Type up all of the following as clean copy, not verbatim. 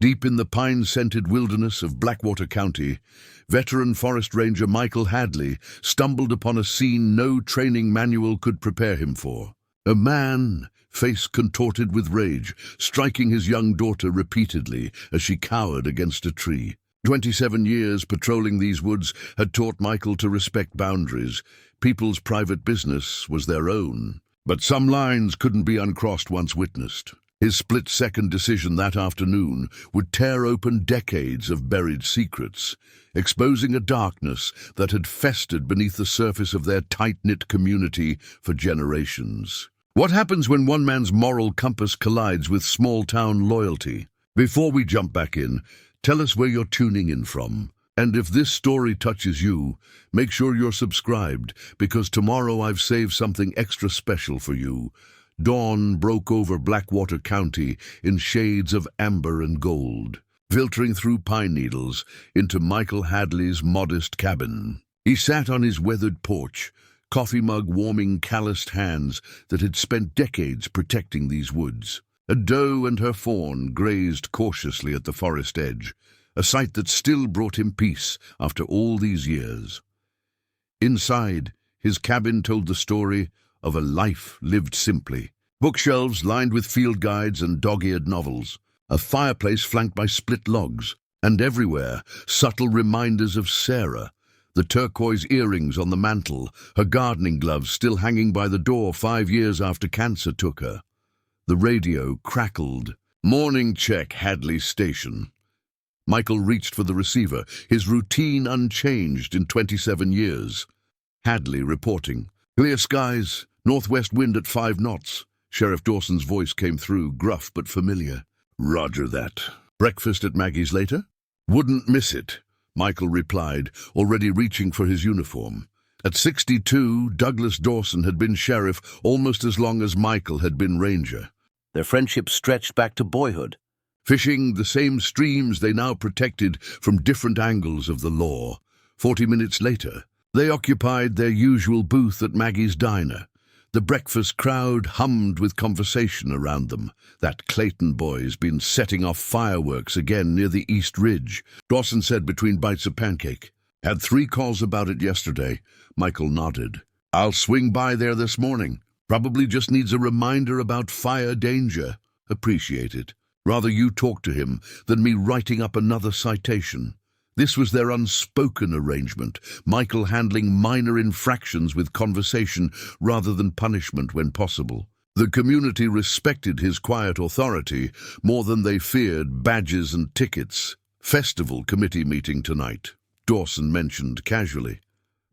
Deep in the pine-scented wilderness of Blackwater County, veteran forest ranger Michael Hadley stumbled upon a scene no training manual could prepare him for. A man, face contorted with rage, striking his young daughter repeatedly as she cowered against a tree. 27 years patrolling these woods had taught Michael to respect boundaries. People's private business was their own. But some lines couldn't be uncrossed once witnessed. His split-second decision that afternoon would tear open decades of buried secrets, exposing a darkness that had festered beneath the surface of their tight-knit community for generations. What happens when one man's moral compass collides with small-town loyalty? Before we jump back in, tell us where you're tuning in from. And if this story touches you, make sure you're subscribed, because tomorrow I've saved something extra special for you. Dawn broke over Blackwater County in shades of amber and gold, filtering through pine needles into Michael Hadley's modest cabin. He sat on his weathered porch, coffee mug warming calloused hands that had spent decades protecting these woods. A doe and her fawn grazed cautiously at the forest edge, a sight that still brought him peace after all these years. Inside, his cabin told the story of a life lived simply. Bookshelves lined with field guides and dog-eared novels, a fireplace flanked by split logs, and everywhere subtle reminders of Sarah, the turquoise earrings on the mantel, her gardening gloves still hanging by the door 5 years after cancer took her. The radio crackled. Morning check, Hadley Station. Michael reached for the receiver, his routine unchanged in 27 years. Hadley reporting. Clear skies, northwest wind at 5 knots. Sheriff Dawson's voice came through, gruff but familiar. Roger that. Breakfast at Maggie's later? Wouldn't miss it, Michael replied, already reaching for his uniform. At 62, Douglas Dawson had been sheriff almost as long as Michael had been ranger. Their friendship stretched back to boyhood. Fishing the same streams they now protected from different angles of the law. 40 minutes later, they occupied their usual booth at Maggie's diner. The breakfast crowd hummed with conversation around them. That Clayton boy's been setting off fireworks again near the East Ridge, Dawson said between bites of pancake. Had 3 calls about it yesterday. Michael nodded. I'll swing by there this morning. Probably just needs a reminder about fire danger. Appreciate it. Rather you talk to him than me writing up another citation. This was their unspoken arrangement, Michael handling minor infractions with conversation rather than punishment when possible. The community respected his quiet authority more than they feared badges and tickets. Festival committee meeting tonight, Dawson mentioned casually.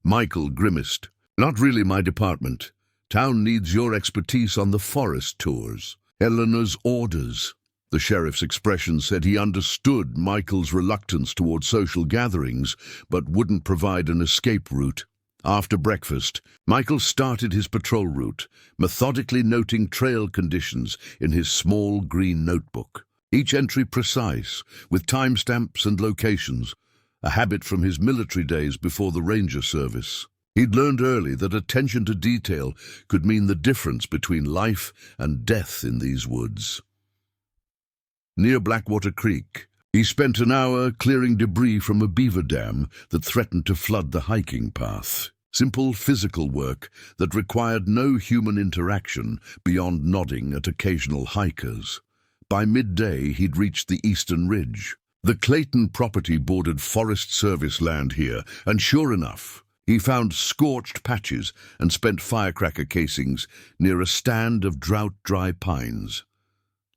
Michael grimaced. Not really my department. Town needs your expertise on the forest tours. Eleanor's orders. The sheriff's expression said he understood Michael's reluctance toward social gatherings, but wouldn't provide an escape route. After breakfast, Michael started his patrol route, methodically noting trail conditions in his small green notebook. Each entry precise, with timestamps and locations, a habit from his military days before the ranger service. He'd learned early that attention to detail could mean the difference between life and death in these woods. Near Blackwater Creek, he spent an hour clearing debris from a beaver dam that threatened to flood the hiking path. Simple physical work that required no human interaction beyond nodding at occasional hikers. By midday, he'd reached the Eastern Ridge. The Clayton property bordered Forest Service land here, and sure enough, he found scorched patches and spent firecracker casings near a stand of drought-dry pines.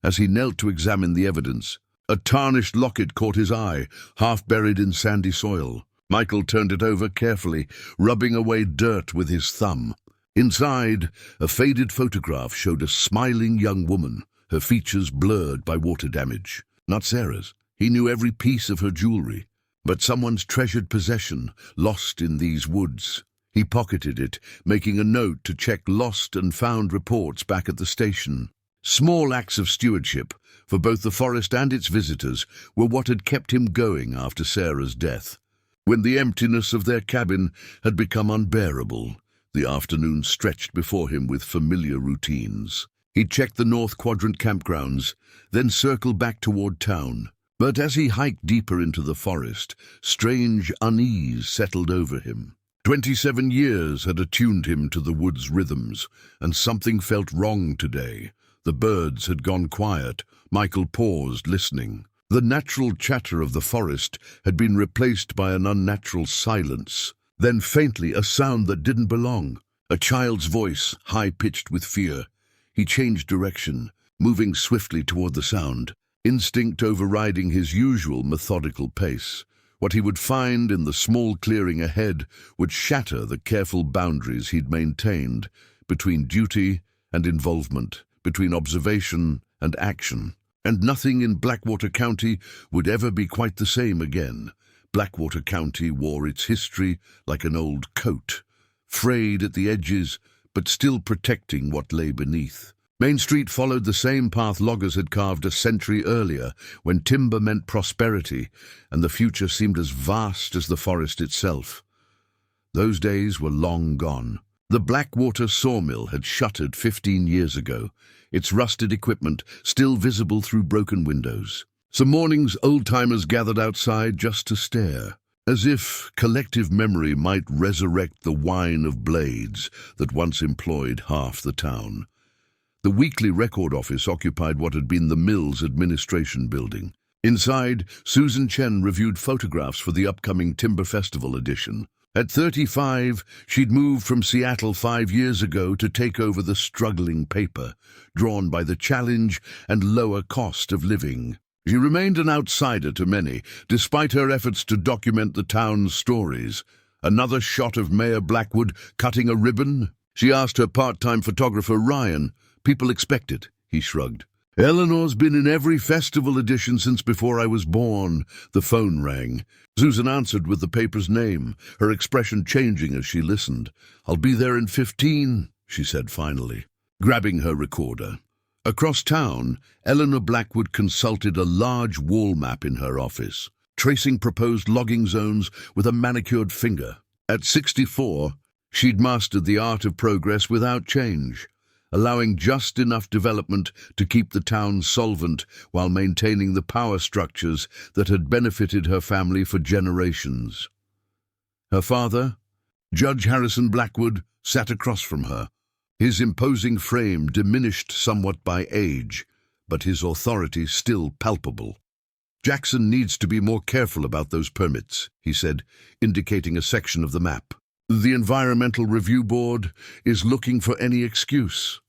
As he knelt to examine the evidence, a tarnished locket caught his eye, half buried in sandy soil. Michael turned it over carefully, rubbing away dirt with his thumb. Inside, a faded photograph showed a smiling young woman, her features blurred by water damage. Not Sarah's. He knew every piece of her jewelry, but someone's treasured possession, lost in these woods. He pocketed it, making a note to check lost and found reports back at the station. Small acts of stewardship, for both the forest and its visitors, were what had kept him going after Sarah's death. When the emptiness of their cabin had become unbearable, the afternoon stretched before him with familiar routines. He checked the North Quadrant campgrounds, then circled back toward town. But as he hiked deeper into the forest, strange unease settled over him. 27 years had attuned him to the wood's rhythms, and something felt wrong today. The birds had gone quiet. Michael paused, listening. The natural chatter of the forest had been replaced by an unnatural silence. Then faintly, a sound that didn't belong. A child's voice, high-pitched with fear. He changed direction, moving swiftly toward the sound, instinct overriding his usual methodical pace. What he would find in the small clearing ahead would shatter the careful boundaries he'd maintained between duty and involvement, between observation and action. And nothing in Blackwater County would ever be quite the same again. Blackwater County wore its history like an old coat, frayed at the edges, but still protecting what lay beneath. Main Street followed the same path loggers had carved a century earlier, when timber meant prosperity, and the future seemed as vast as the forest itself. Those days were long gone. The Blackwater sawmill had shuttered 15 years ago, its rusted equipment still visible through broken windows. Some mornings old-timers gathered outside just to stare, as if collective memory might resurrect the whine of blades that once employed half the town. The weekly record office occupied what had been the mill's administration building. Inside, Susan Chen reviewed photographs for the upcoming Timber Festival edition. At 35, she'd moved from Seattle 5 years ago to take over the struggling paper, drawn by the challenge and lower cost of living. She remained an outsider to many, despite her efforts to document the town's stories. Another shot of Mayor Blackwood cutting a ribbon? She asked her part-time photographer Ryan. People expect it, he shrugged. Eleanor's been in every festival edition since before I was born. The phone rang. Susan answered with the paper's name, her expression changing as she listened. I'll be there in 15, she said finally, grabbing her recorder. Across town, Eleanor Blackwood consulted a large wall map in her office, tracing proposed logging zones with a manicured finger. At 64, she'd mastered the art of progress without change, allowing just enough development to keep the town solvent while maintaining the power structures that had benefited her family for generations. Her father, Judge Harrison Blackwood, sat across from her, his imposing frame diminished somewhat by age, but his authority still palpable. Jackson needs to be more careful about those permits, he said, indicating a section of the map. The Environmental Review Board is looking for any excuse.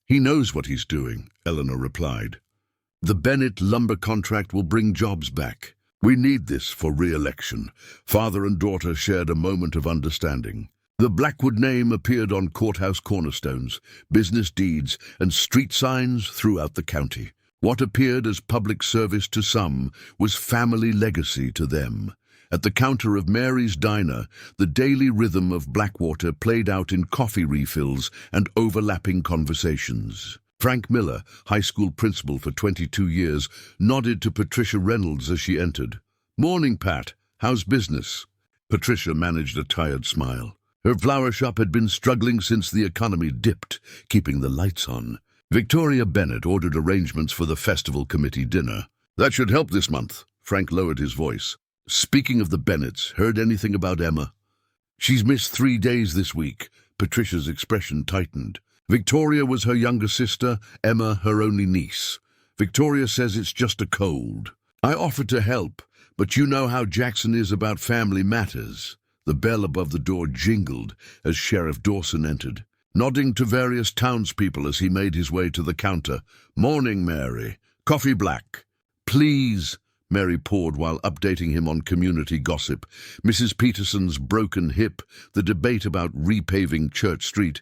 He knows what he's doing, Eleanor replied. The Bennett lumber contract will bring jobs back. We need this for re-election. Father and daughter shared a moment of understanding. The Blackwood name appeared on courthouse cornerstones, business deeds, and street signs throughout the county. What appeared as public service to some was family legacy to them. At the counter of Mary's Diner, the daily rhythm of Blackwater played out in coffee refills and overlapping conversations. Frank Miller, high school principal for 22 years, nodded to Patricia Reynolds as she entered. "Morning, Pat. How's business?" Patricia managed a tired smile. Her flower shop had been struggling since the economy dipped, keeping the lights on. Victoria Bennett ordered arrangements for the festival committee dinner. "That should help this month." Frank lowered his voice. "Speaking of the Bennetts, heard anything about Emma?" "She's missed 3 days this week." Patricia's expression tightened. Victoria was her younger sister, Emma her only niece. Victoria says it's just a cold. I offered to help, but you know how Jackson is about family matters. The bell above the door jingled as Sheriff Dawson entered, nodding to various townspeople as he made his way to the counter. "Morning, Mary. Coffee black." "Please," Mary poured while updating him on community gossip. Mrs. Peterson's broken hip, the debate about repaving Church Street,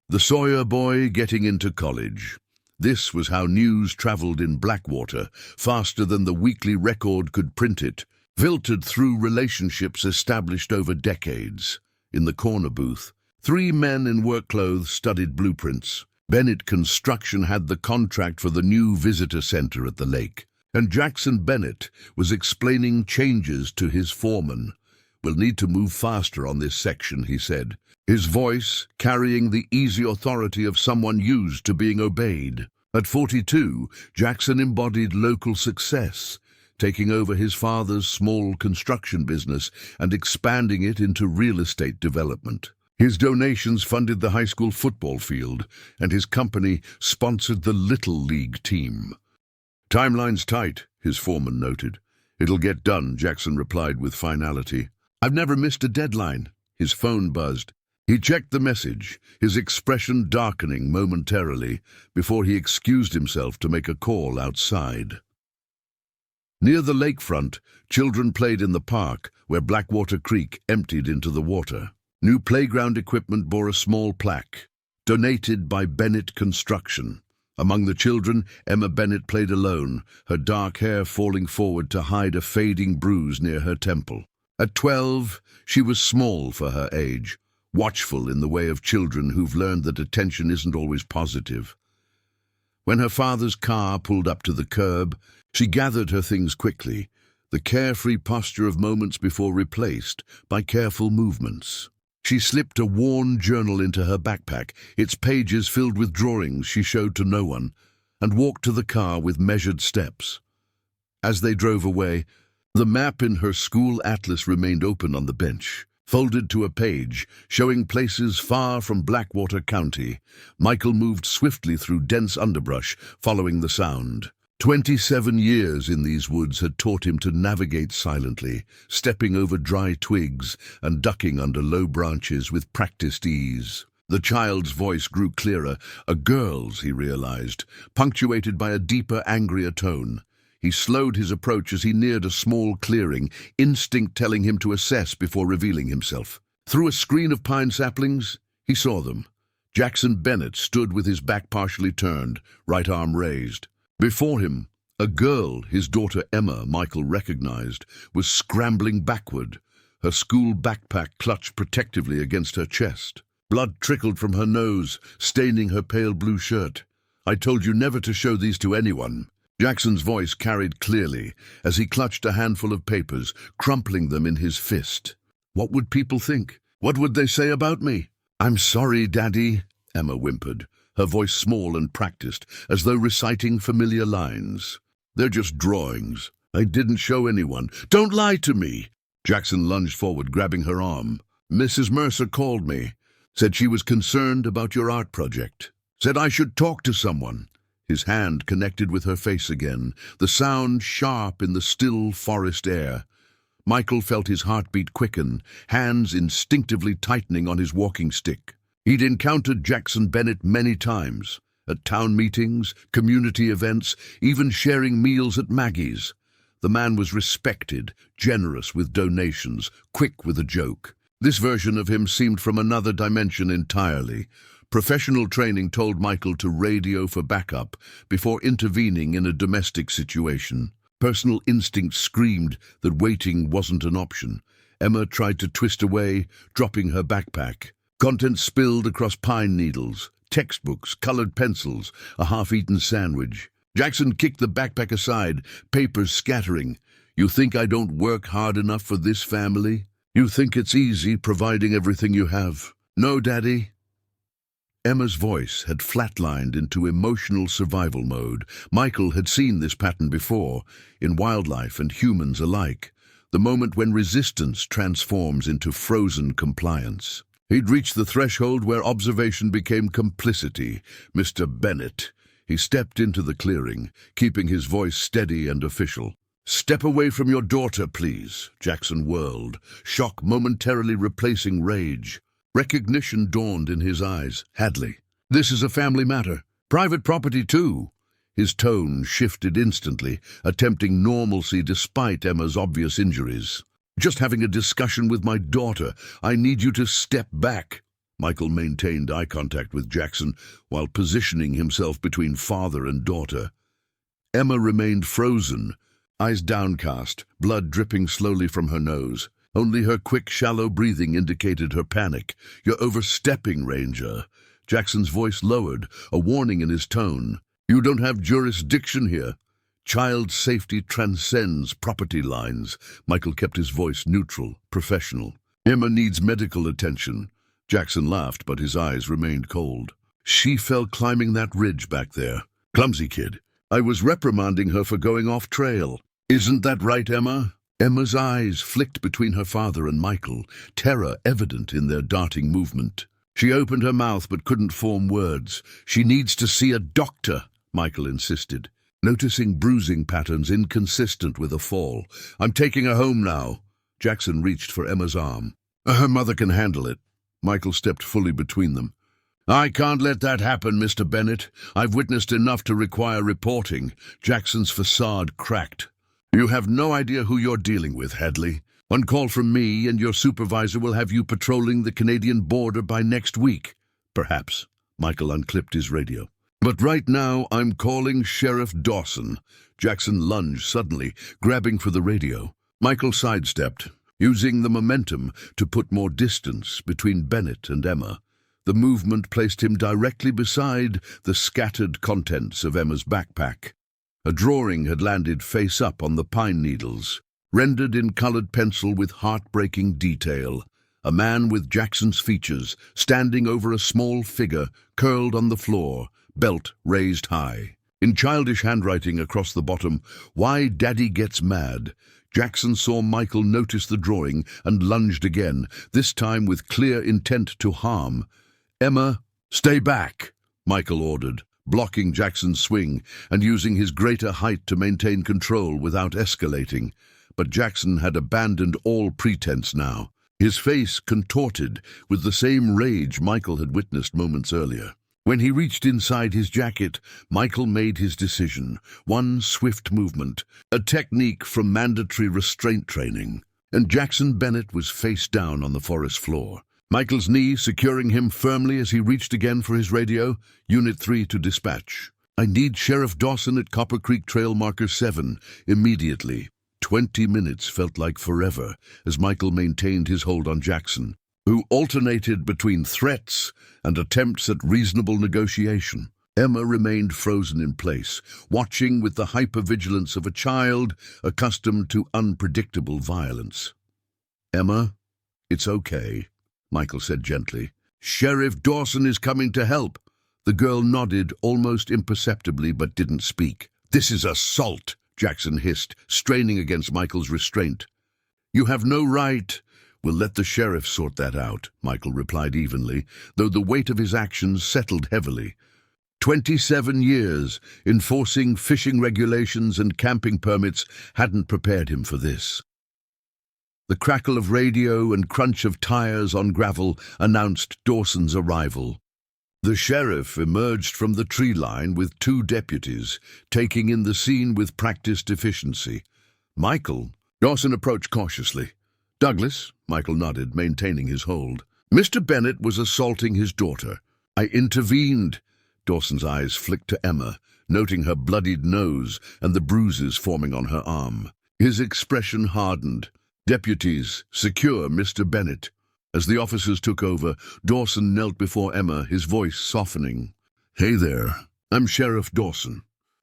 the Sawyer boy getting into college. This was how news traveled in Blackwater, faster than the weekly record could print it, filtered through relationships established over decades. In the corner booth, 3 men in work clothes studied blueprints. Bennett Construction had the contract for the new visitor center at the lake, and Jackson Bennett was explaining changes to his foreman. "We'll need to move faster on this section," he said, his voice carrying the easy authority of someone used to being obeyed. At 42, Jackson embodied local success, taking over his father's small construction business and expanding it into real estate development. His donations funded the high school football field, and his company sponsored the Little League team. "Timeline's tight," his foreman noted. "It'll get done," Jackson replied with finality. "I've never missed a deadline." His phone buzzed. He checked the message, his expression darkening momentarily before he excused himself to make a call outside. Near the lakefront, children played in the park where Blackwater Creek emptied into the water. New playground equipment bore a small plaque, "Donated by Bennett Construction." Among the children, Emma Bennett played alone, her dark hair falling forward to hide a fading bruise near her temple. At 12, she was small for her age, watchful in the way of children who've learned that attention isn't always positive. When her father's car pulled up to the curb, she gathered her things quickly, the carefree posture of moments before replaced by careful movements. She slipped a worn journal into her backpack, its pages filled with drawings she showed to no one, and walked to the car with measured steps. As they drove away, the map in her school atlas remained open on the bench, folded to a page, showing places far from Blackwater County. Michael moved swiftly through dense underbrush, following the sound. 27 years in these woods had taught him to navigate silently, stepping over dry twigs and ducking under low branches with practiced ease. The child's voice grew clearer, a girl's, he realized, punctuated by a deeper, angrier tone. He slowed his approach as he neared a small clearing, instinct telling him to assess before revealing himself. Through a screen of pine saplings, he saw them. Jackson Bennett stood with his back partially turned, right arm raised. Before him, a girl, his daughter Emma, Michael recognized, was scrambling backward, her school backpack clutched protectively against her chest. Blood trickled from her nose, staining her pale blue shirt. "I told you never to show these to anyone." Jackson's voice carried clearly as he clutched a handful of papers, crumpling them in his fist. "What would people think? What would they say about me?" "I'm sorry, Daddy," Emma whimpered, her voice small and practiced, as though reciting familiar lines. "They're just drawings. I didn't show anyone." "Don't lie to me!" Jackson lunged forward, grabbing her arm. "Mrs. Mercer called me. Said she was concerned about your art project. Said I should talk to someone." His hand connected with her face again, the sound sharp in the still forest air. Michael felt his heartbeat quicken, hands instinctively tightening on his walking stick. He'd encountered Jackson Bennett many times, at town meetings, community events, even sharing meals at Maggie's. The man was respected, generous with donations, quick with a joke. This version of him seemed from another dimension entirely. Professional training told Michael to radio for backup before intervening in a domestic situation. Personal instinct screamed that waiting wasn't an option. Emma tried to twist away, dropping her backpack. Contents spilled across pine needles, textbooks, colored pencils, a half-eaten sandwich. Jackson kicked the backpack aside, papers scattering. "You think I don't work hard enough for this family? You think it's easy providing everything you have? No, Daddy." Emma's voice had flatlined into emotional survival mode. Michael had seen this pattern before, in wildlife and humans alike, the moment when resistance transforms into frozen compliance. He'd reached the threshold where observation became complicity. "Mr. Bennett." He stepped into the clearing, keeping his voice steady and official. "Step away from your daughter, please." Jackson whirled, shock momentarily replacing rage. Recognition dawned in his eyes. "Hadley, this is a family matter. Private property, too." His tone shifted instantly, attempting normalcy despite Emma's obvious injuries. "Just having a discussion with my daughter. I need you to step back." Michael maintained eye contact with Jackson while positioning himself between father and daughter. Emma remained frozen, eyes downcast, blood dripping slowly from her nose. Only her quick, shallow breathing indicated her panic. "You're overstepping, Ranger." Jackson's voice lowered, a warning in his tone. "You don't have jurisdiction here. Child safety transcends property lines." Michael kept his voice neutral, professional. "Emma needs medical attention." Jackson laughed, but his eyes remained cold. "She fell climbing that ridge back there. Clumsy kid. I was reprimanding her for going off trail." Isn't that right, Emma? Emma's eyes flicked between her father and Michael, terror evident in their darting movement. She opened her mouth but couldn't form words. She needs to see a doctor, Michael insisted, noticing bruising patterns inconsistent with a fall. I'm taking her home now. Jackson reached for Emma's arm. Her mother can handle it. Michael stepped fully between them. I can't let that happen, Mr. Bennett. I've witnessed enough to require reporting. Jackson's facade cracked. You have no idea who you're dealing with, Hadley. One call from me and your supervisor will have you patrolling the Canadian border by next week. Perhaps. Michael unclipped his radio. But right now, I'm calling Sheriff Dawson. Jackson lunged suddenly, grabbing for the radio. Michael sidestepped, using the momentum to put more distance between Bennett and Emma. The movement placed him directly beside the scattered contents of Emma's backpack. A drawing had landed face up on the pine needles, rendered in colored pencil with heartbreaking detail. A man with Jackson's features, standing over a small figure, curled on the floor, belt raised high. In childish handwriting across the bottom, "Why Daddy Gets Mad." Jackson saw Michael notice the drawing and lunged again, this time with clear intent to harm. Emma, stay back, Michael ordered, blocking Jackson's swing and using his greater height to maintain control without escalating. But Jackson had abandoned all pretense now, his face contorted with the same rage Michael had witnessed moments earlier. When he reached inside his jacket, Michael made his decision. One swift movement, a technique from mandatory restraint training, and Jackson Bennett was face down on the forest floor. Michael's knee securing him firmly as he reached again for his radio. Unit 3 to dispatch. I need Sheriff Dawson at Copper Creek Trail Marker 7, immediately. 20 minutes felt like forever as Michael maintained his hold on Jackson, who alternated between threats and attempts at reasonable negotiation. Emma remained frozen in place, watching with the hypervigilance of a child accustomed to unpredictable violence. Emma, it's okay, Michael said gently. Sheriff Dawson is coming to help. The girl nodded almost imperceptibly but didn't speak. This is assault, Jackson hissed, straining against Michael's restraint. You have no right. We'll let the sheriff sort that out, Michael replied evenly, though the weight of his actions settled heavily. 27 years enforcing fishing regulations and camping permits hadn't prepared him for this. The crackle of radio and crunch of tires on gravel announced Dawson's arrival. The sheriff emerged from the tree line with 2 deputies, taking in the scene with practiced efficiency. Dawson approached cautiously. Douglas, Michael nodded, maintaining his hold. Mr. Bennett was assaulting his daughter. I intervened. Dawson's eyes flicked to Emma, noting her bloodied nose and the bruises forming on her arm. His expression hardened. Deputies, secure Mr. Bennett. As the officers took over, Dawson knelt before Emma, his voice softening. Hey there, I'm Sheriff Dawson.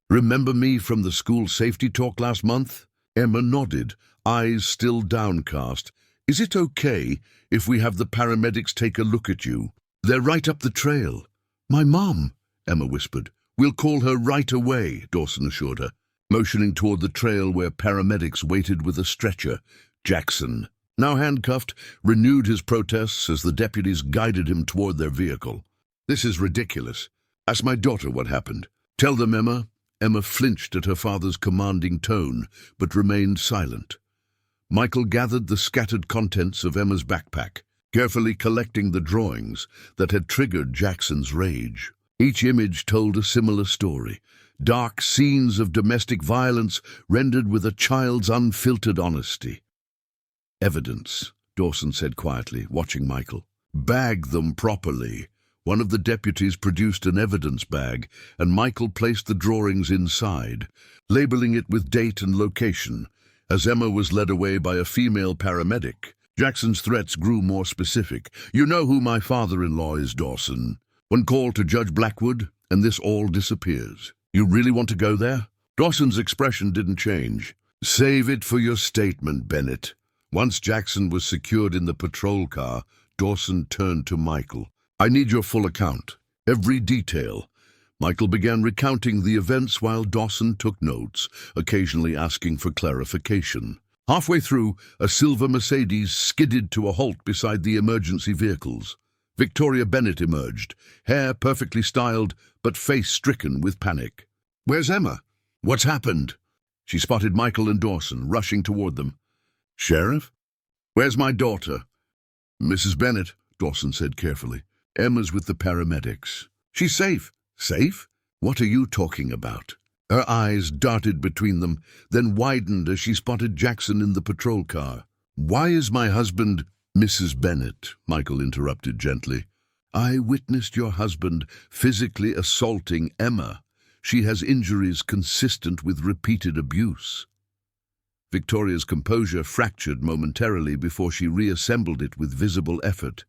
Remember me from the school safety talk last month? Emma nodded, eyes still downcast. Is it okay if we have the paramedics take a look at you? They're right up the trail. My mom, Emma whispered. We'll call her right away, Dawson assured her, motioning toward the trail where paramedics waited with a stretcher. Jackson, now handcuffed, renewed his protests as the deputies guided him toward their vehicle. This is ridiculous. Ask my daughter what happened. Tell them, Emma. Emma flinched at her father's commanding tone, but remained silent. Michael gathered the scattered contents of Emma's backpack, carefully collecting the drawings that had triggered Jackson's rage. Each image told a similar story. Dark scenes of domestic violence rendered with a child's unfiltered honesty. Evidence, Dawson said quietly, watching Michael. Bag them properly. One of the deputies produced an evidence bag, and Michael placed the drawings inside, labeling it with date and location. As Emma was led away by a female paramedic, Jackson's threats grew more specific. You know who my father-in-law is, Dawson. One call to Judge Blackwood, and this all disappears. You really want to go there? Dawson's expression didn't change. Save it for your statement, Bennett. Once Jackson was secured in the patrol car, Dawson turned to Michael. I need your full account, every detail. Michael began recounting the events while Dawson took notes, occasionally asking for clarification. Halfway through, a silver Mercedes skidded to a halt beside the emergency vehicles. Victoria Bennett emerged, hair perfectly styled, but face stricken with panic. "Where's Emma? What's happened?" She spotted Michael and Dawson rushing toward them. "Sheriff? Where's my daughter?" "Mrs. Bennett," Dawson said carefully. "Emma's with the paramedics." "She's safe." "Safe? What are you talking about?" Her eyes darted between them, then widened as she spotted Jackson in the patrol car. "Why is my husband—" "Mrs. Bennett," Michael interrupted gently. "I witnessed your husband physically assaulting Emma. She has injuries consistent with repeated abuse." Victoria's composure fractured momentarily before she reassembled it with visible effort.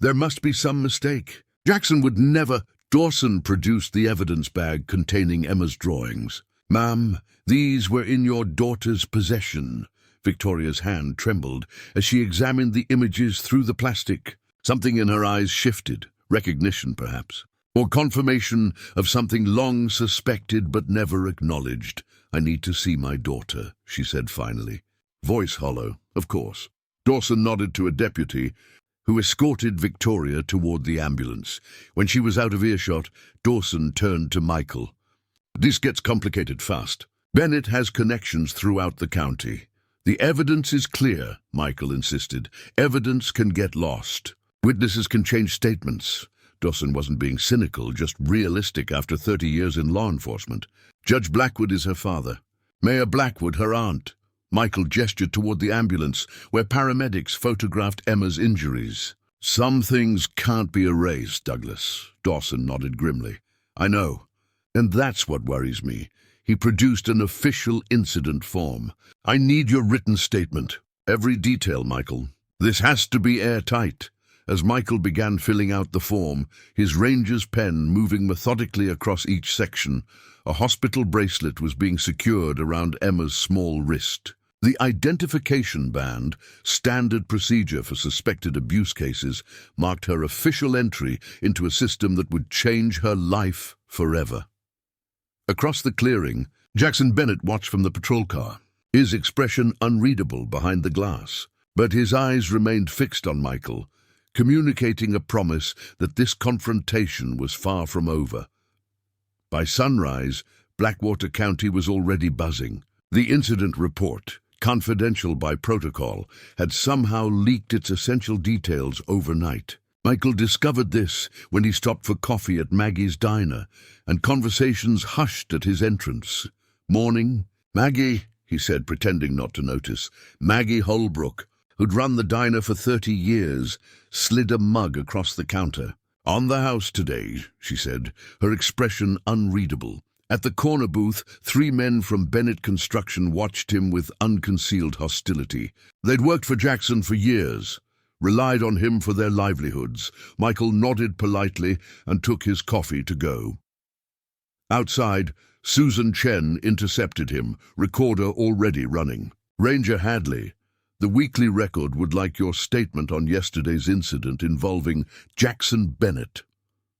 "There must be some mistake. Jackson would never—" Dawson produced the evidence bag containing Emma's drawings. "Ma'am, these were in your daughter's possession." Victoria's hand trembled as she examined the images through the plastic. Something in her eyes shifted, recognition perhaps, or confirmation of something long suspected but never acknowledged. "I need to see my daughter," she said finally. Voice hollow, of course. Dawson nodded to a deputy, who escorted Victoria toward the ambulance. When she was out of earshot, Dawson turned to Michael. "This gets complicated fast. Bennett has connections throughout the county." "The evidence is clear," Michael insisted. "Evidence can get lost. Witnesses can change statements." Dawson wasn't being cynical, just realistic after 30 years in law enforcement. "Judge Blackwood is her father. Mayor Blackwood her aunt." Michael gestured toward the ambulance, where paramedics photographed Emma's injuries. "Some things can't be erased, Douglas," Dawson nodded grimly. "I know. And that's what worries me." He produced an official incident form. "I need your written statement. Every detail, Michael. This has to be airtight." As Michael began filling out the form, his ranger's pen moving methodically across each section, a hospital bracelet was being secured around Emma's small wrist. The identification band, standard procedure for suspected abuse cases, marked her official entry into a system that would change her life forever. Across the clearing, Jackson Bennett watched from the patrol car, his expression unreadable behind the glass. But his eyes remained fixed on Michael, communicating a promise that this confrontation was far from over. By sunrise, Blackwater County was already buzzing. The incident report, confidential by protocol, had somehow leaked its essential details overnight. Michael discovered this when he stopped for coffee at Maggie's diner, and conversations hushed at his entrance. "Morning, Maggie," he said, pretending not to notice. Maggie Holbrook, who'd run the diner for 30 years, slid a mug across the counter. "On the house today," she said, her expression unreadable. At the corner booth, 3 men from Bennett Construction watched him with unconcealed hostility. They'd worked for Jackson for years, relied on him for their livelihoods. Michael nodded politely and took his coffee to go. Outside, Susan Chen intercepted him, recorder already running. "Ranger Hadley, the Weekly Record would like your statement on yesterday's incident involving Jackson Bennett."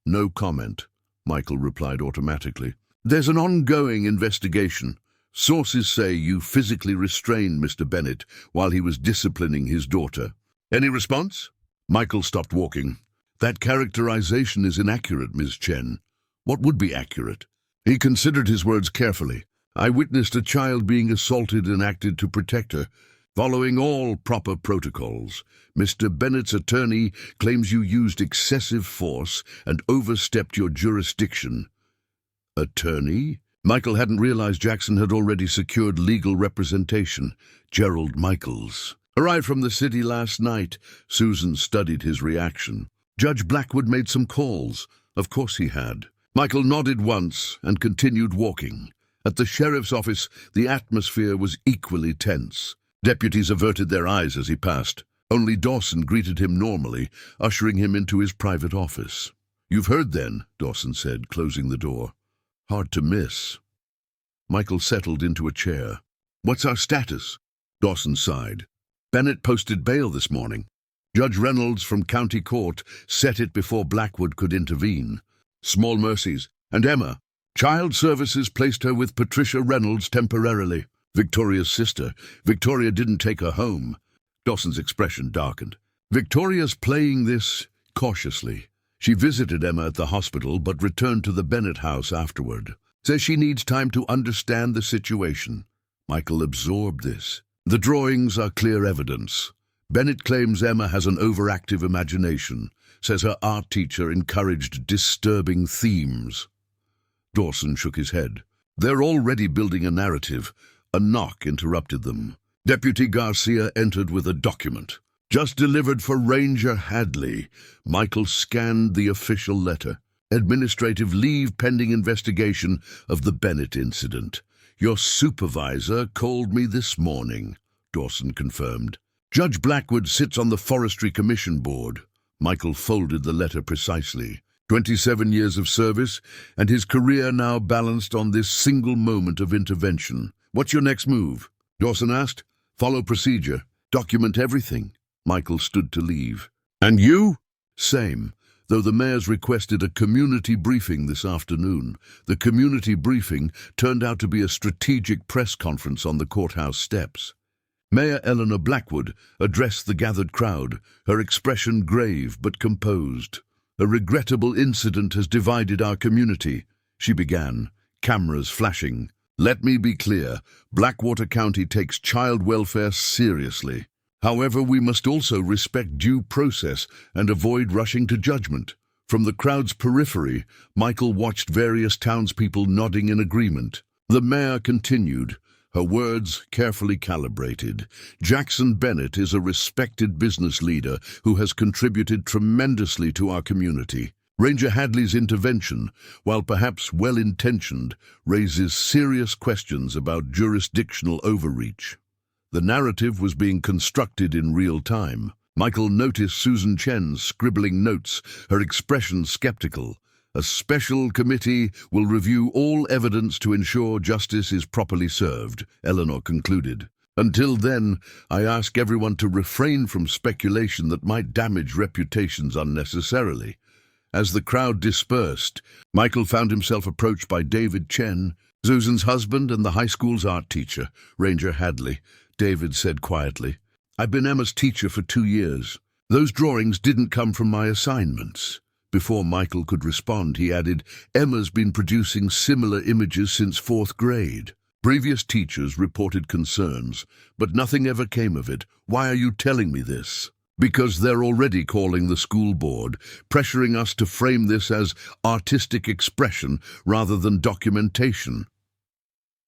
"No comment," Michael replied automatically. "There's an ongoing investigation. Sources say you physically restrained Mr. Bennett while he was disciplining his daughter." "Any response?" Michael stopped walking. "That characterization is inaccurate, Ms. Chen." "What would be accurate?" He considered his words carefully. "I witnessed a child being assaulted and acted to protect her, following all proper protocols. Mr. Bennett's attorney claims you used excessive force and overstepped your jurisdiction." "Attorney?" Michael hadn't realized Jackson had already secured legal representation. "Gerald Michaels. Arrived from the city last night." Susan studied his reaction. "Judge Blackwood made some calls." Of course he had. Michael nodded once and continued walking. At the sheriff's office, the atmosphere was equally tense. Deputies averted their eyes as he passed. Only Dawson greeted him normally, ushering him into his private office. "You've heard then," Dawson said, closing the door. "Hard to miss." Michael settled into a chair. "What's our status?" Dawson sighed. "Bennett posted bail this morning. Judge Reynolds from County Court set it before Blackwood could intervene. Small mercies. And Emma, Child Services placed her with Patricia Reynolds temporarily. Victoria's sister. Victoria didn't take her home. Dawson's expression darkened. Victoria's playing this cautiously. She visited Emma at the hospital but returned to the Bennett house afterward. Says she needs time to understand the situation. Michael absorbed this. The drawings are clear evidence. Bennett claims Emma has an overactive imagination. Says her art teacher encouraged disturbing themes. Dawson shook his head. They're already building a narrative. A knock interrupted them. Deputy Garcia entered with a document. Just delivered for Ranger Hadley. Michael scanned the official letter. Administrative leave pending investigation of the Bennett incident. Your supervisor called me this morning, Dawson confirmed. Judge Blackwood sits on the Forestry Commission Board. Michael folded the letter precisely. 27 years of service, and his career now balanced on this single moment of intervention. What's your next move? Dawson asked. Follow procedure. Document everything. Michael stood to leave. And you? Same, though the mayor's requested a community briefing this afternoon. The community briefing turned out to be a strategic press conference on the courthouse steps. Mayor Eleanor Blackwood addressed the gathered crowd, her expression grave but composed. A regrettable incident has divided our community, she began, cameras flashing. Let me be clear, Blackwater County takes child welfare seriously. However, we must also respect due process and avoid rushing to judgment. From the crowd's periphery, Michael watched various townspeople nodding in agreement. The mayor continued, her words carefully calibrated. Jackson Bennett is a respected business leader who has contributed tremendously to our community. Ranger Hadley's intervention, while perhaps well-intentioned, raises serious questions about jurisdictional overreach. The narrative was being constructed in real time. Michael noticed Susan Chen scribbling notes, her expression skeptical. A special committee will review all evidence to ensure justice is properly served, Eleanor concluded. Until then, I ask everyone to refrain from speculation that might damage reputations unnecessarily. As the crowd dispersed, Michael found himself approached by David Chen, Susan's husband and the high school's art teacher, Ranger Hadley. David said quietly, I've been Emma's teacher for 2 years. Those drawings didn't come from my assignments. Before Michael could respond, he added, Emma's been producing similar images since 4th grade. Previous teachers reported concerns, but nothing ever came of it. Why are you telling me this? Because they're already calling the school board, pressuring us to frame this as artistic expression rather than documentation.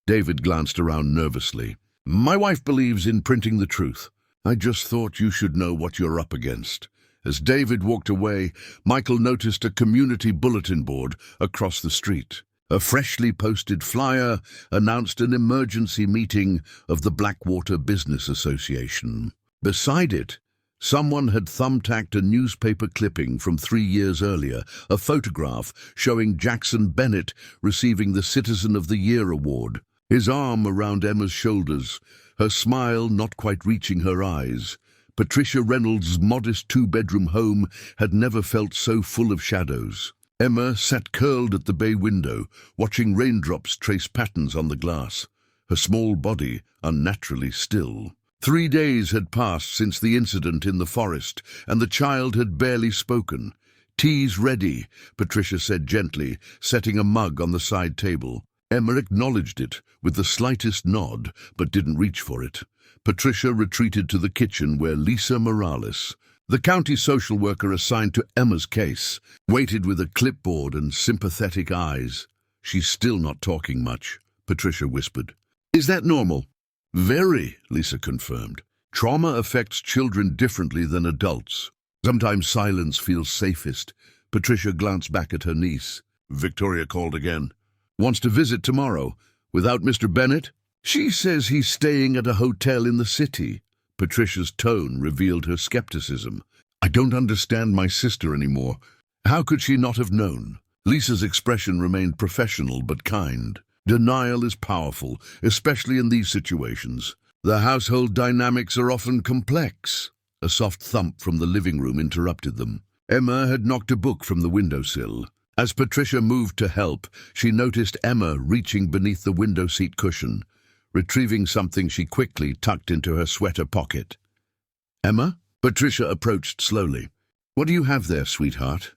David glanced around nervously. My wife believes in printing the truth. I just thought you should know what you're up against. As David walked away, Michael noticed a community bulletin board across the street. A freshly posted flyer announced an emergency meeting of the Blackwater Business Association. Beside it, someone had thumbtacked a newspaper clipping from 3 years earlier, a photograph showing Jackson Bennett receiving the Citizen of the Year award. His arm around Emma's shoulders, her smile not quite reaching her eyes. Patricia Reynolds' modest 2-bedroom home had never felt so full of shadows. Emma sat curled at the bay window, watching raindrops trace patterns on the glass, her small body unnaturally still. 3 days had passed since the incident in the forest, and the child had barely spoken. Tea's ready, Patricia said gently, setting a mug on the side table. Emma acknowledged it with the slightest nod, but didn't reach for it. Patricia retreated to the kitchen where Lisa Morales, the county social worker assigned to Emma's case, waited with a clipboard and sympathetic eyes. She's still not talking much, Patricia whispered. Is that normal? Very, Lisa confirmed. Trauma affects children differently than adults. Sometimes silence feels safest. Patricia glanced back at her niece. Victoria called again. Wants to visit tomorrow. Without Mr. Bennett? She says he's staying at a hotel in the city. Patricia's tone revealed her skepticism. I don't understand my sister anymore. How could she not have known? Lisa's expression remained professional but kind. Denial is powerful, especially in these situations. The household dynamics are often complex. A soft thump from the living room interrupted them. Emma had knocked a book from the windowsill. As Patricia moved to help, she noticed Emma reaching beneath the window seat cushion, retrieving something she quickly tucked into her sweater pocket. "Emma?" Patricia approached slowly. "What do you have there, sweetheart?"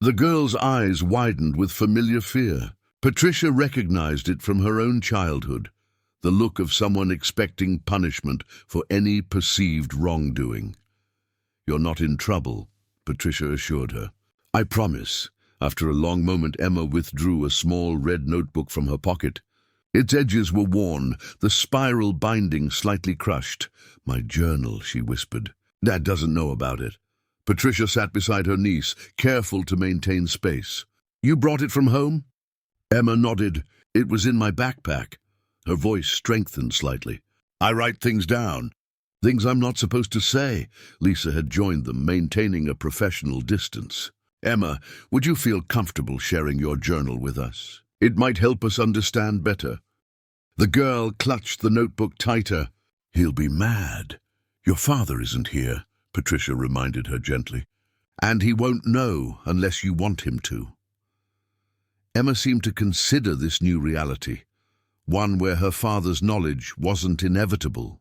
The girl's eyes widened with familiar fear. Patricia recognized it from her own childhood, the look of someone expecting punishment for any perceived wrongdoing. "You're not in trouble," Patricia assured her. "I promise." After a long moment, Emma withdrew a small red notebook from her pocket. Its edges were worn, the spiral binding slightly crushed. "My journal," she whispered. "Dad doesn't know about it." Patricia sat beside her niece, careful to maintain space. "You brought it from home?" Emma nodded. "It was in my backpack." Her voice strengthened slightly. "I write things down. Things I'm not supposed to say." Lisa had joined them, maintaining a professional distance. "Emma, would you feel comfortable sharing your journal with us? It might help us understand better." The girl clutched the notebook tighter. "He'll be mad. Your father isn't here," Patricia reminded her gently. "And he won't know unless you want him to." Emma seemed to consider this new reality, one where her father's knowledge wasn't inevitable.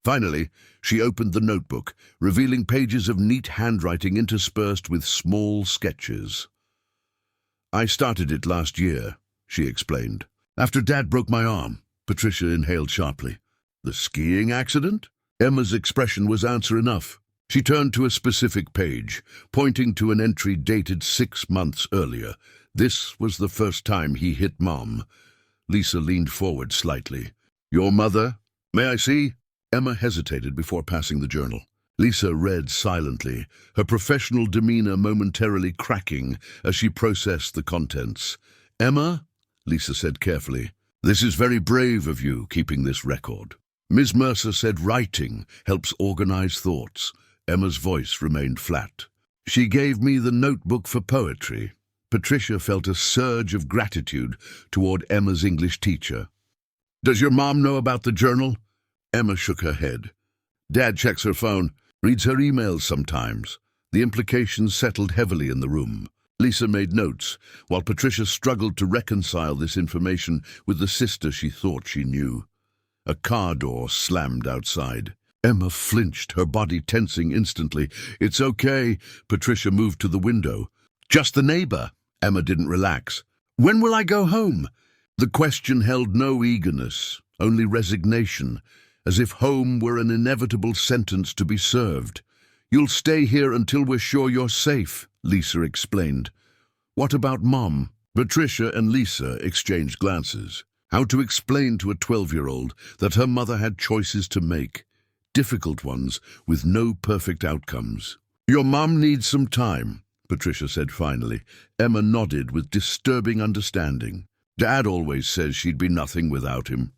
Finally, she opened the notebook, revealing pages of neat handwriting interspersed with small sketches. "I started it last year," she explained. "After Dad broke my arm." Patricia inhaled sharply. "The skiing accident?" Emma's expression was answer enough. She turned to a specific page, pointing to an entry dated 6 months earlier. This was the first time he hit Mom. Lisa leaned forward slightly. "Your mother? May I see?" Emma hesitated before passing the journal. Lisa read silently, her professional demeanor momentarily cracking as she processed the contents. "Emma," Lisa said carefully, "this is very brave of you, keeping this record. Ms. Mercer said writing helps organize thoughts." Emma's voice remained flat. "She gave me the notebook for poetry." Patricia felt a surge of gratitude toward Emma's English teacher. "Does your mom know about the journal?" Emma shook her head. "Dad checks her phone, reads her emails sometimes." The implications settled heavily in the room. Lisa made notes, while Patricia struggled to reconcile this information with the sister she thought she knew. A car door slammed outside. Emma flinched, her body tensing instantly. "It's okay." Patricia moved to the window. "Just the neighbor." Emma didn't relax. "When will I go home?" The question held no eagerness, only resignation, as if home were an inevitable sentence to be served. "You'll stay here until we're sure you're safe," Lisa explained. "What about Mom?" Patricia and Lisa exchanged glances. How to explain to a 12-year-old that her mother had choices to make, difficult ones with no perfect outcomes. "Your mom needs some time," Patricia said finally. Emma nodded with disturbing understanding. "Dad always says she'd be nothing without him."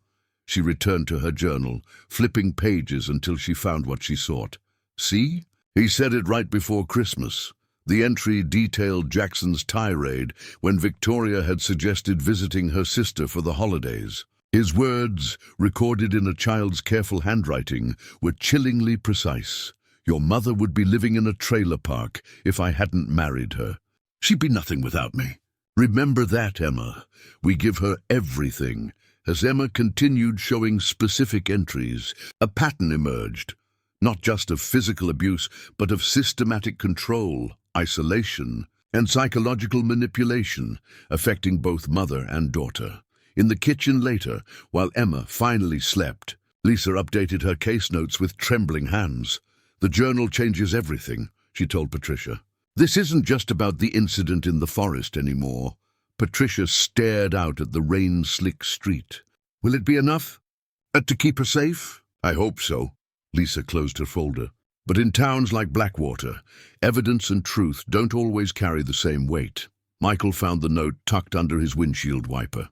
She returned to her journal, flipping pages until she found what she sought. "See? He said it right before Christmas." The entry detailed Jackson's tirade when Victoria had suggested visiting her sister for the holidays. His words, recorded in a child's careful handwriting, were chillingly precise. "Your mother would be living in a trailer park if I hadn't married her. She'd be nothing without me. Remember that, Emma. We give her everything." As Emma continued showing specific entries, a pattern emerged, not just of physical abuse, but of systematic control, isolation, and psychological manipulation, affecting both mother and daughter. In the kitchen later, while Emma finally slept, Lisa updated her case notes with trembling hands. "The journal changes everything," she told Patricia. "This isn't just about the incident in the forest anymore." Patricia stared out at the rain-slick street. "Will it be enough? To keep her safe?" "I hope so." Lisa closed her folder. "But in towns like Blackwater, evidence and truth don't always carry the same weight." Michael found the note tucked under his windshield wiper.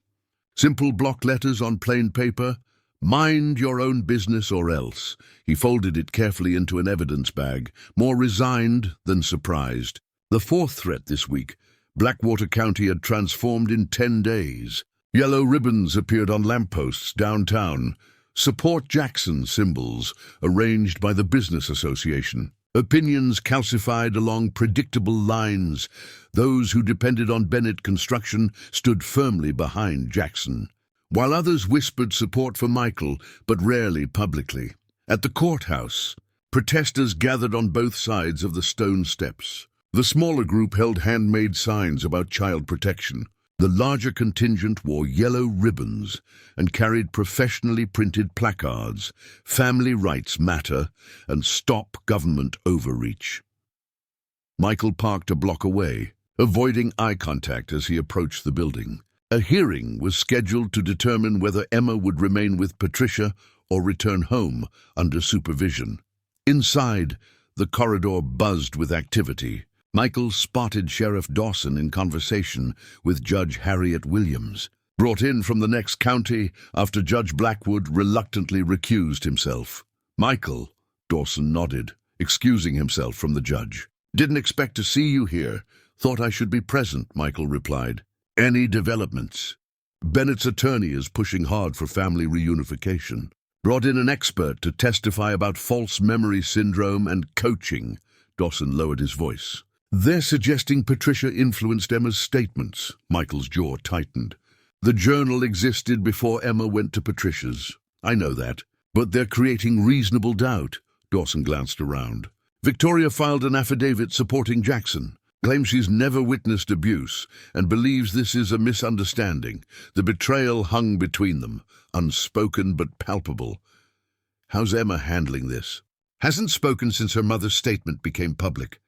Simple block letters on plain paper. "Mind your own business or else." He folded it carefully into an evidence bag, more resigned than surprised. The fourth threat this week. Blackwater County had transformed in 10 days. Yellow ribbons appeared on lampposts downtown. "Support Jackson" symbols, arranged by the Business Association. Opinions calcified along predictable lines. Those who depended on Bennett construction stood firmly behind Jackson, while others whispered support for Michael, but rarely publicly. At the courthouse, protesters gathered on both sides of the stone steps. The smaller group held handmade signs about child protection. The larger contingent wore yellow ribbons and carried professionally printed placards, "Family Rights Matter" and "Stop Government Overreach." Michael parked a block away, avoiding eye contact as he approached the building. A hearing was scheduled to determine whether Emma would remain with Patricia or return home under supervision. Inside, the corridor buzzed with activity. Michael spotted Sheriff Dawson in conversation with Judge Harriet Williams, brought in from the next county after Judge Blackwood reluctantly recused himself. "Michael," Dawson nodded, excusing himself from the judge. "Didn't expect to see you here. Thought I should be present," Michael replied. "Any developments?" "Bennett's attorney is pushing hard for family reunification. Brought in an expert to testify about false memory syndrome and coaching." Dawson lowered his voice. "They're suggesting Patricia influenced Emma's statements." Michael's jaw tightened. "The journal existed before Emma went to Patricia's. I know that. But they're creating reasonable doubt." Dawson glanced around. "Victoria filed an affidavit supporting Jackson. Claims she's never witnessed abuse and believes this is a misunderstanding. The betrayal hung between them, unspoken but palpable. How's Emma handling this?" "Hasn't spoken since her mother's statement became public."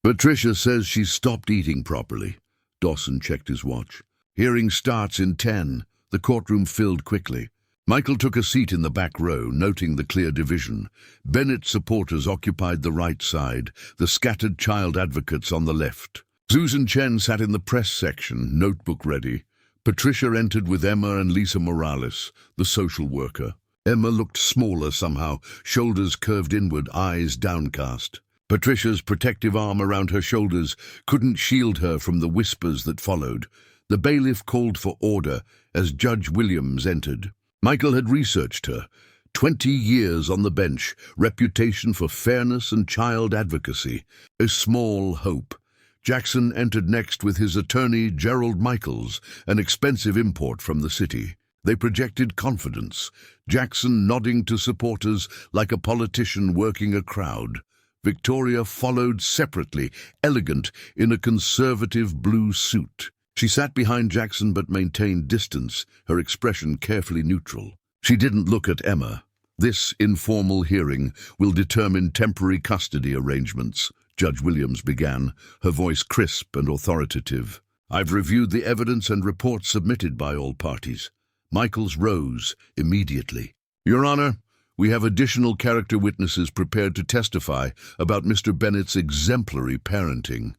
"Patricia says she's stopped eating properly." Dawson checked his watch. "Hearing starts in 10. The courtroom filled quickly. Michael took a seat in the back row, noting the clear division. Bennett supporters occupied the right side, the scattered child advocates on the left. Susan Chen sat in the press section, notebook ready. Patricia entered with Emma and Lisa Morales, the social worker. Emma looked smaller somehow, shoulders curved inward, eyes downcast. Patricia's protective arm around her shoulders couldn't shield her from the whispers that followed. The bailiff called for order as Judge Williams entered. Michael had researched her. 20 years on the bench, reputation for fairness and child advocacy. A small hope. Jackson entered next with his attorney, Gerald Michaels, an expensive import from the city. They projected confidence, Jackson nodding to supporters like a politician working a crowd. Victoria followed separately, elegant in a conservative blue suit. She sat behind Jackson but maintained distance, her expression carefully neutral. She didn't look at Emma. "This informal hearing will determine temporary custody arrangements," Judge Williams began, her voice crisp and authoritative. "I've reviewed the evidence and reports submitted by all parties." Michaels rose immediately. "Your Honor, we have additional character witnesses prepared to testify about Mr. Bennett's exemplary parenting."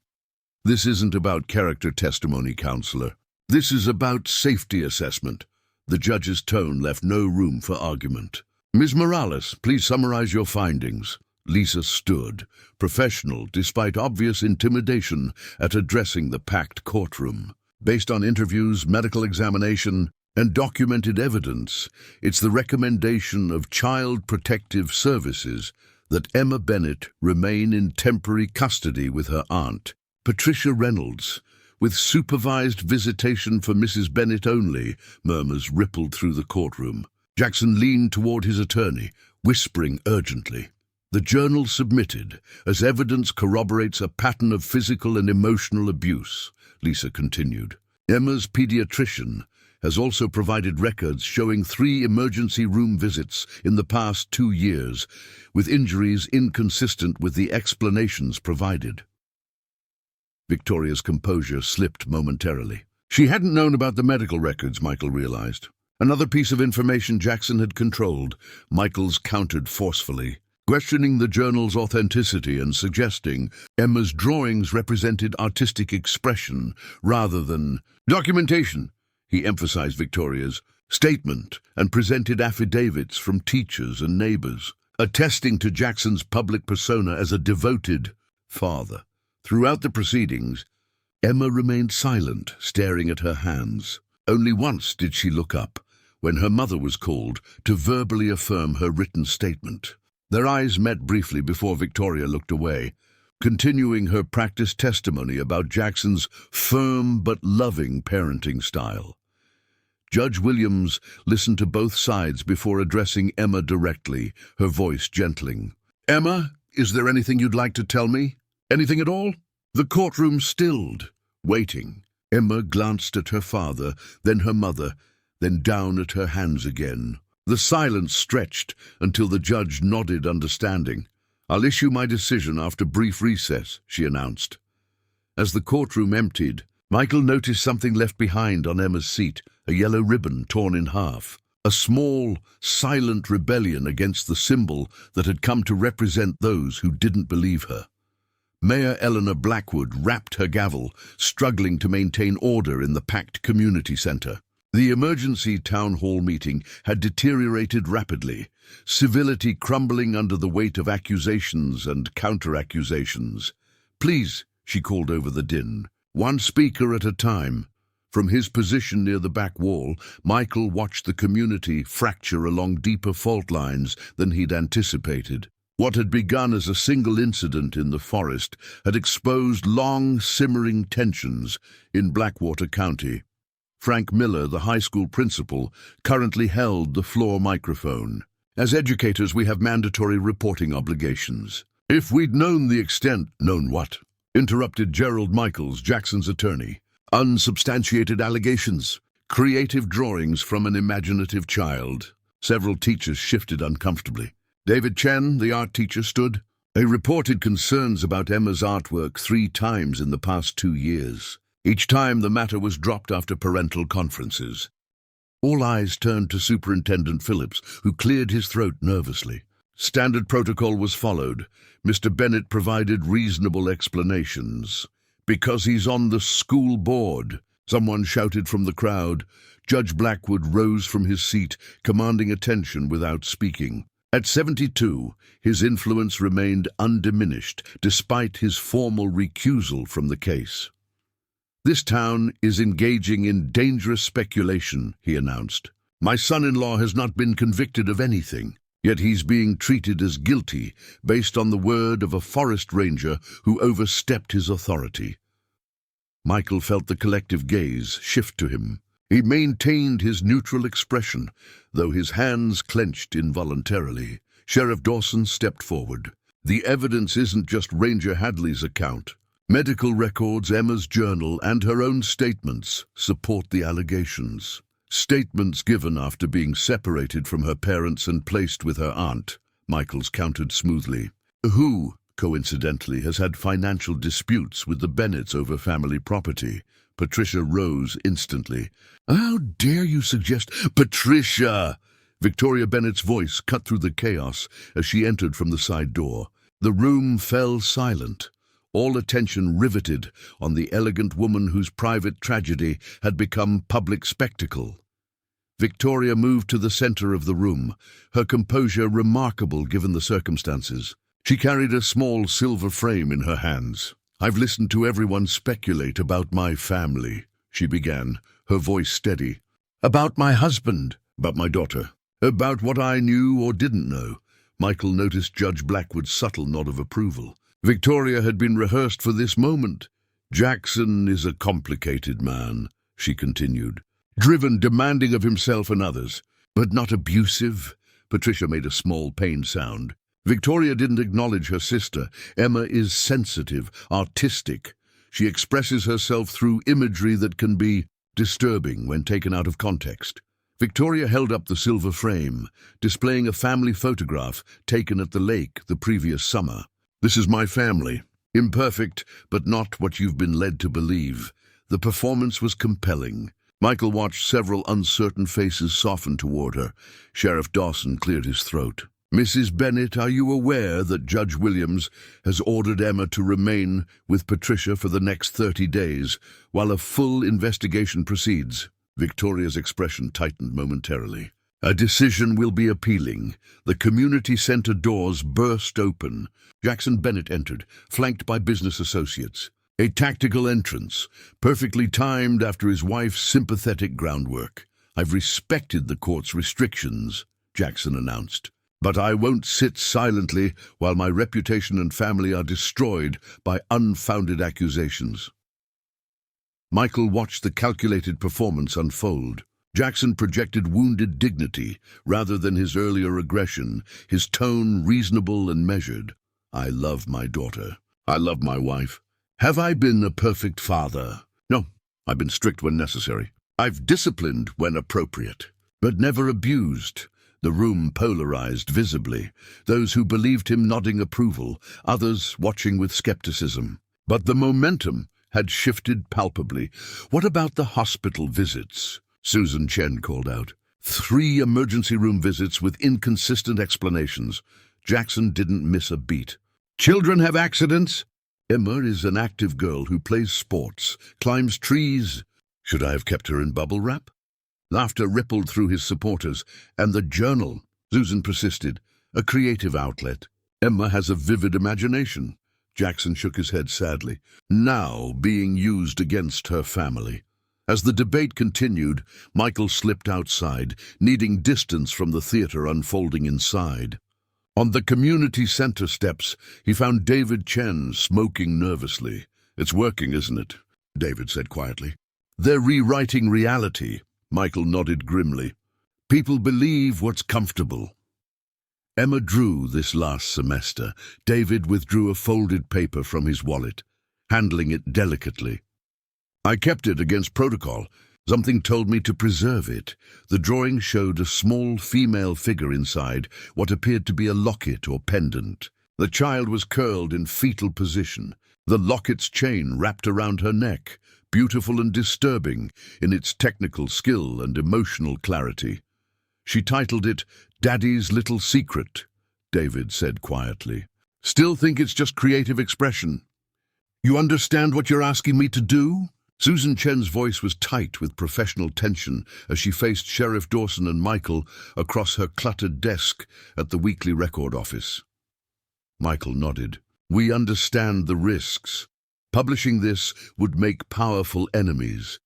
"This isn't about character testimony, Counselor. This is about safety assessment." The judge's tone left no room for argument. "Ms. Morales, please summarize your findings." Lisa stood, professional despite obvious intimidation, at addressing the packed courtroom. "Based on interviews, medical examination, and documented evidence, it's the recommendation of Child Protective Services that Emma Bennett remain in temporary custody with her aunt, Patricia Reynolds, with supervised visitation for Mrs. Bennett only." Murmurs rippled through the courtroom. Jackson leaned toward his attorney, whispering urgently. "The journal submitted as evidence corroborates a pattern of physical and emotional abuse," Lisa continued. "Emma's pediatrician has also provided records showing 3 emergency room visits in the past 2 years, with injuries inconsistent with the explanations provided." Victoria's composure slipped momentarily. She hadn't known about the medical records, Michael realized. Another piece of information Jackson had controlled. Michaels countered forcefully, questioning the journal's authenticity and suggesting Emma's drawings represented artistic expression rather than documentation. He emphasized Victoria's statement and presented affidavits from teachers and neighbors, attesting to Jackson's public persona as a devoted father. Throughout the proceedings, Emma remained silent, staring at her hands. Only once did she look up, when her mother was called to verbally affirm her written statement. Their eyes met briefly before Victoria looked away, continuing her practiced testimony about Jackson's firm but loving parenting style. Judge Williams listened to both sides before addressing Emma directly, her voice gentling. "Emma, is there anything you'd like to tell me? Anything at all?" The courtroom stilled, waiting. Emma glanced at her father, then her mother, then down at her hands again. The silence stretched until the judge nodded understanding. "I'll issue my decision after brief recess," she announced. As the courtroom emptied, Michael noticed something left behind on Emma's seat, a yellow ribbon torn in half. A small, silent rebellion against the symbol that had come to represent those who didn't believe her. Mayor Eleanor Blackwood rapped her gavel, struggling to maintain order in the packed community center. The emergency town hall meeting had deteriorated rapidly, civility crumbling under the weight of accusations and counter-accusations. "Please," she called over the din, "one speaker at a time." From his position near the back wall, Michael watched the community fracture along deeper fault lines than he'd anticipated. What had begun as a single incident in the forest had exposed long, simmering tensions in Blackwater County. Frank Miller, the high school principal, currently held the floor microphone. "As educators, we have mandatory reporting obligations." "If we'd known the extent—" "Known what?" interrupted Gerald Michaels, Jackson's attorney. "Unsubstantiated allegations. Creative drawings from an imaginative child." Several teachers shifted uncomfortably. David Chen, the art teacher, stood. "They reported concerns about Emma's artwork 3 times in the past 2 years. Each time the matter was dropped after parental conferences." All eyes turned to Superintendent Phillips, who cleared his throat nervously. Standard protocol was followed. Mr. Bennett provided reasonable explanations. "Because he's on the school board," someone shouted from the crowd. Judge Blackwood rose from his seat, commanding attention without speaking. At 72, his influence remained undiminished, despite his formal recusal from the case. "This town is engaging in dangerous speculation," he announced. "My son-in-law has not been convicted of anything, yet he's being treated as guilty based on the word of a forest ranger who overstepped his authority." Michael felt the collective gaze shift to him. He maintained his neutral expression, though his hands clenched involuntarily. Sheriff Dawson stepped forward. "The evidence isn't just Ranger Hadley's account. Medical records, Emma's journal, and her own statements support the allegations. Statements given after being separated from her parents and placed with her aunt," Michaels countered smoothly, "who, coincidentally, has had financial disputes with the Bennetts over family property." Patricia rose instantly. "How dare you suggest—" "Patricia!" Victoria Bennett's voice cut through the chaos as she entered from the side door. The room fell silent, all attention riveted on the elegant woman whose private tragedy had become public spectacle. Victoria moved to the center of the room, her composure remarkable given the circumstances. She carried a small silver frame in her hands. "I've listened to everyone speculate about my family," she began, her voice steady. "About my husband, about my daughter, about what I knew or didn't know." Michael noticed Judge Blackwood's subtle nod of approval. Victoria had been rehearsed for this moment. "Jackson is a complicated man," she continued. "Driven, demanding of himself and others, but not abusive." Patricia made a small pained sound. Victoria didn't acknowledge her sister. "Emma is sensitive, artistic. She expresses herself through imagery that can be disturbing when taken out of context." Victoria held up the silver frame, displaying a family photograph taken at the lake the previous summer. "This is my family. Imperfect, but not what you've been led to believe." The performance was compelling. Michael watched several uncertain faces soften toward her. Sheriff Dawson cleared his throat. "Mrs. Bennett, are you aware that Judge Williams has ordered Emma to remain with Patricia for the next 30 days while a full investigation proceeds?" Victoria's expression tightened momentarily. "A decision will be appealing." The community center doors burst open. Jackson Bennett entered, flanked by business associates. A tactical entrance, perfectly timed after his wife's sympathetic groundwork. "I've respected the court's restrictions," Jackson announced. But I won't sit silently while my reputation and family are destroyed by unfounded accusations. Michael watched the calculated performance unfold. Jackson projected wounded dignity rather than his earlier aggression, his tone reasonable and measured. I love my daughter. I love my wife. Have I been a perfect father? No, I've been strict when necessary. I've disciplined when appropriate, but never abused. The room polarized visibly, those who believed him nodding approval, others watching with skepticism. But the momentum had shifted palpably. What about the hospital visits? Susan Chen called out. 3 emergency room visits with inconsistent explanations. Jackson didn't miss a beat. Children have accidents? Emma is an active girl who plays sports, climbs trees. Should I have kept her in bubble wrap? Laughter rippled through his supporters. And the journal, Susan persisted, a creative outlet. Emma has a vivid imagination. Jackson shook his head sadly. Now being used against her family. As the debate continued, Michael slipped outside, needing distance from the theater unfolding inside. On the community center steps, he found David Chen smoking nervously. It's working, isn't it? David said quietly. They're rewriting reality, Michael nodded grimly. People believe what's comfortable. Emma drew this last semester. David withdrew a folded paper from his wallet, handling it delicately. I kept it against protocol. Something told me to preserve it. The drawing showed a small female figure inside what appeared to be a locket or pendant. The child was curled in fetal position, the locket's chain wrapped around her neck, beautiful and disturbing in its technical skill and emotional clarity. She titled it Daddy's Little Secret, David said quietly. Still think it's just creative expression. You understand what you're asking me to do? Susan Chen's voice was tight with professional tension as she faced Sheriff Dawson and Michael across her cluttered desk at the Weekly Record office. Michael nodded. We understand the risks. Publishing this would make powerful enemies.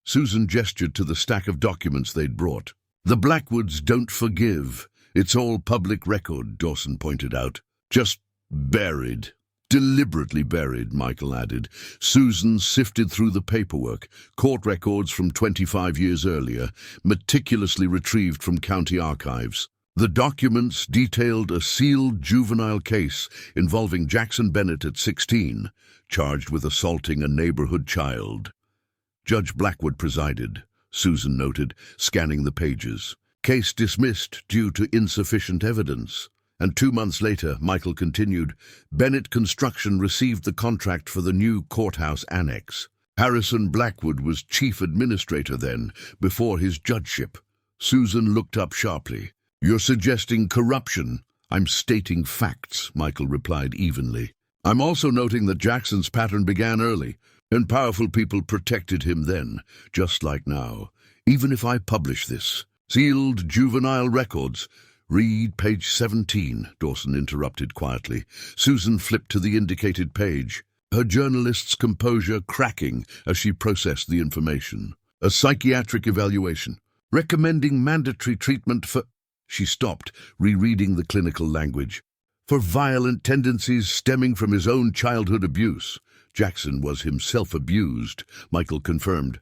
Susan gestured to the stack of documents they'd brought. The Blackwoods don't forgive. It's all public record, Dawson pointed out. Just buried. Deliberately buried, Michael added. Susan sifted through the paperwork, court records from 25 years earlier, meticulously retrieved from county archives. The documents detailed a sealed juvenile case involving Jackson Bennett at 16, charged with assaulting a neighborhood child. Judge Blackwood presided, Susan noted, scanning the pages. Case dismissed due to insufficient evidence. And 2 months later, Michael continued, Bennett Construction received the contract for the new courthouse annex. Harrison Blackwood was chief administrator then, before his judgeship. Susan looked up sharply. You're suggesting corruption? I'm stating facts, Michael replied evenly. I'm also noting that Jackson's pattern began early, and powerful people protected him then, just like now. Even if I publish this, sealed juvenile records. Read page 17, Dawson interrupted quietly. Susan flipped to the indicated page, her journalist's composure cracking as she processed the information. A psychiatric evaluation, recommending mandatory treatment for... She stopped, rereading the clinical language. For violent tendencies stemming from his own childhood abuse. Jackson was himself abused, Michael confirmed,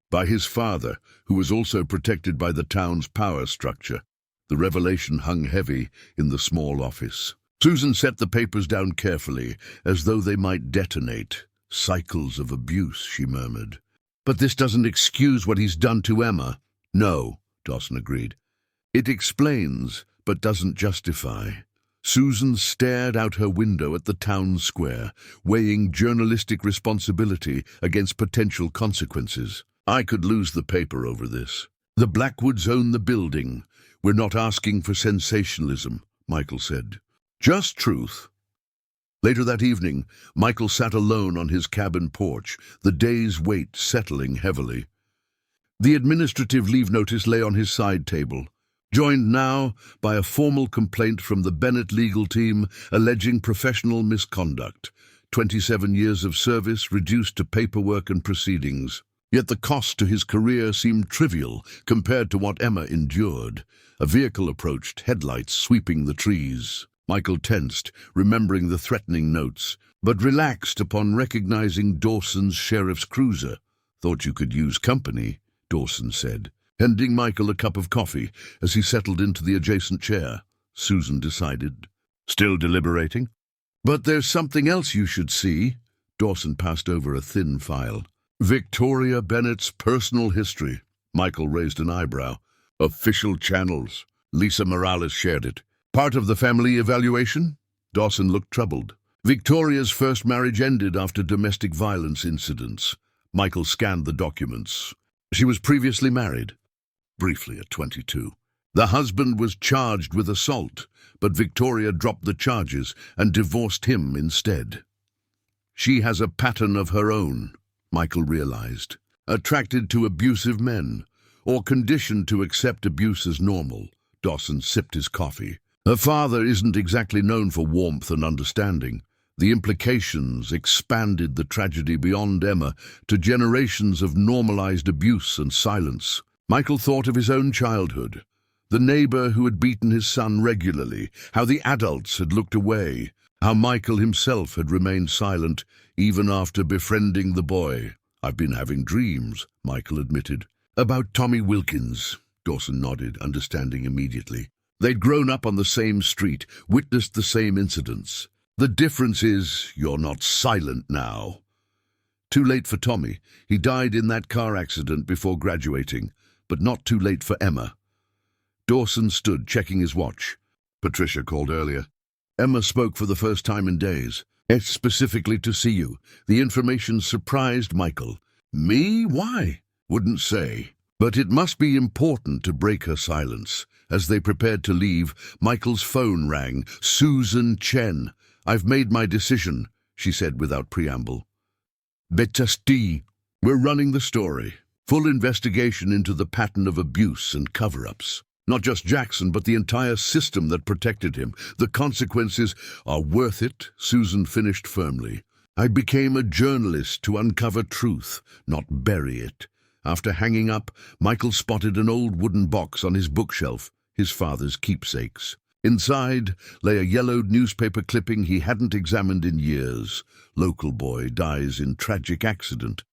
by his father, who was also protected by the town's power structure. The revelation hung heavy in the small office. Susan set the papers down carefully, as though they might detonate. Cycles of abuse, she murmured. But this doesn't excuse what he's done to Emma. No, Dawson agreed. It explains, but doesn't justify. Susan stared out her window at the town square, weighing journalistic responsibility against potential consequences. I could lose the paper over this. The Blackwoods own the building. We're not asking for sensationalism, Michael said. Just truth. Later that evening, Michael sat alone on his cabin porch, the day's weight settling heavily. The administrative leave notice lay on his side table, joined now by a formal complaint from the Bennett legal team alleging professional misconduct, 27 years of service reduced to paperwork and proceedings. Yet the cost to his career seemed trivial compared to what Emma endured. A vehicle approached, headlights sweeping the trees. Michael tensed, remembering the threatening notes, but relaxed upon recognizing Dawson's sheriff's cruiser. "Thought you could use company," Dawson said, handing Michael a cup of coffee as he settled into the adjacent chair. Susan decided. "Still deliberating?" "But there's something else you should see." Dawson passed over a thin file. "Victoria Bennett's personal history." Michael raised an eyebrow. "Official channels. Lisa Morales shared it. Part of the family evaluation?" Dawson looked troubled. "Victoria's first marriage ended after domestic violence incidents." Michael scanned the documents. "She was previously married." "Briefly at 22. The husband was charged with assault, but Victoria dropped the charges and divorced him instead." "She has a pattern of her own," Michael realized. "Attracted to abusive men, or conditioned to accept abuse as normal." Dawson sipped his coffee. "Her father isn't exactly known for warmth and understanding." The implications expanded the tragedy beyond Emma to generations of normalized abuse and silence. Michael thought of his own childhood. The neighbor who had beaten his son regularly, how the adults had looked away, how Michael himself had remained silent even after befriending the boy. "I've been having dreams," Michael admitted. "About Tommy Wilkins." Dawson nodded, understanding immediately. They'd grown up on the same street, witnessed the same incidents. "The difference is you're not silent now." Too late for Tommy. He died in that car accident before graduating, but not too late for Emma. Dawson stood, checking his watch. "Patricia called earlier. Emma spoke for the first time in days. It's specifically to see you." The information surprised Michael. "Me? Why?" "Wouldn't say. But it must be important to break her silence." As they prepared to leave, Michael's phone rang. "Susan Chen. I've made my decision," she said without preamble. "Betasti. We're running the story. Full investigation into the pattern of abuse and cover-ups. Not just Jackson, but the entire system that protected him. The consequences are worth it," Susan finished firmly. "I became a journalist to uncover truth, not bury it." After hanging up, Michael spotted an old wooden box on his bookshelf, his father's keepsakes. Inside lay a yellowed newspaper clipping he hadn't examined in years. "Local boy dies in tragic accident."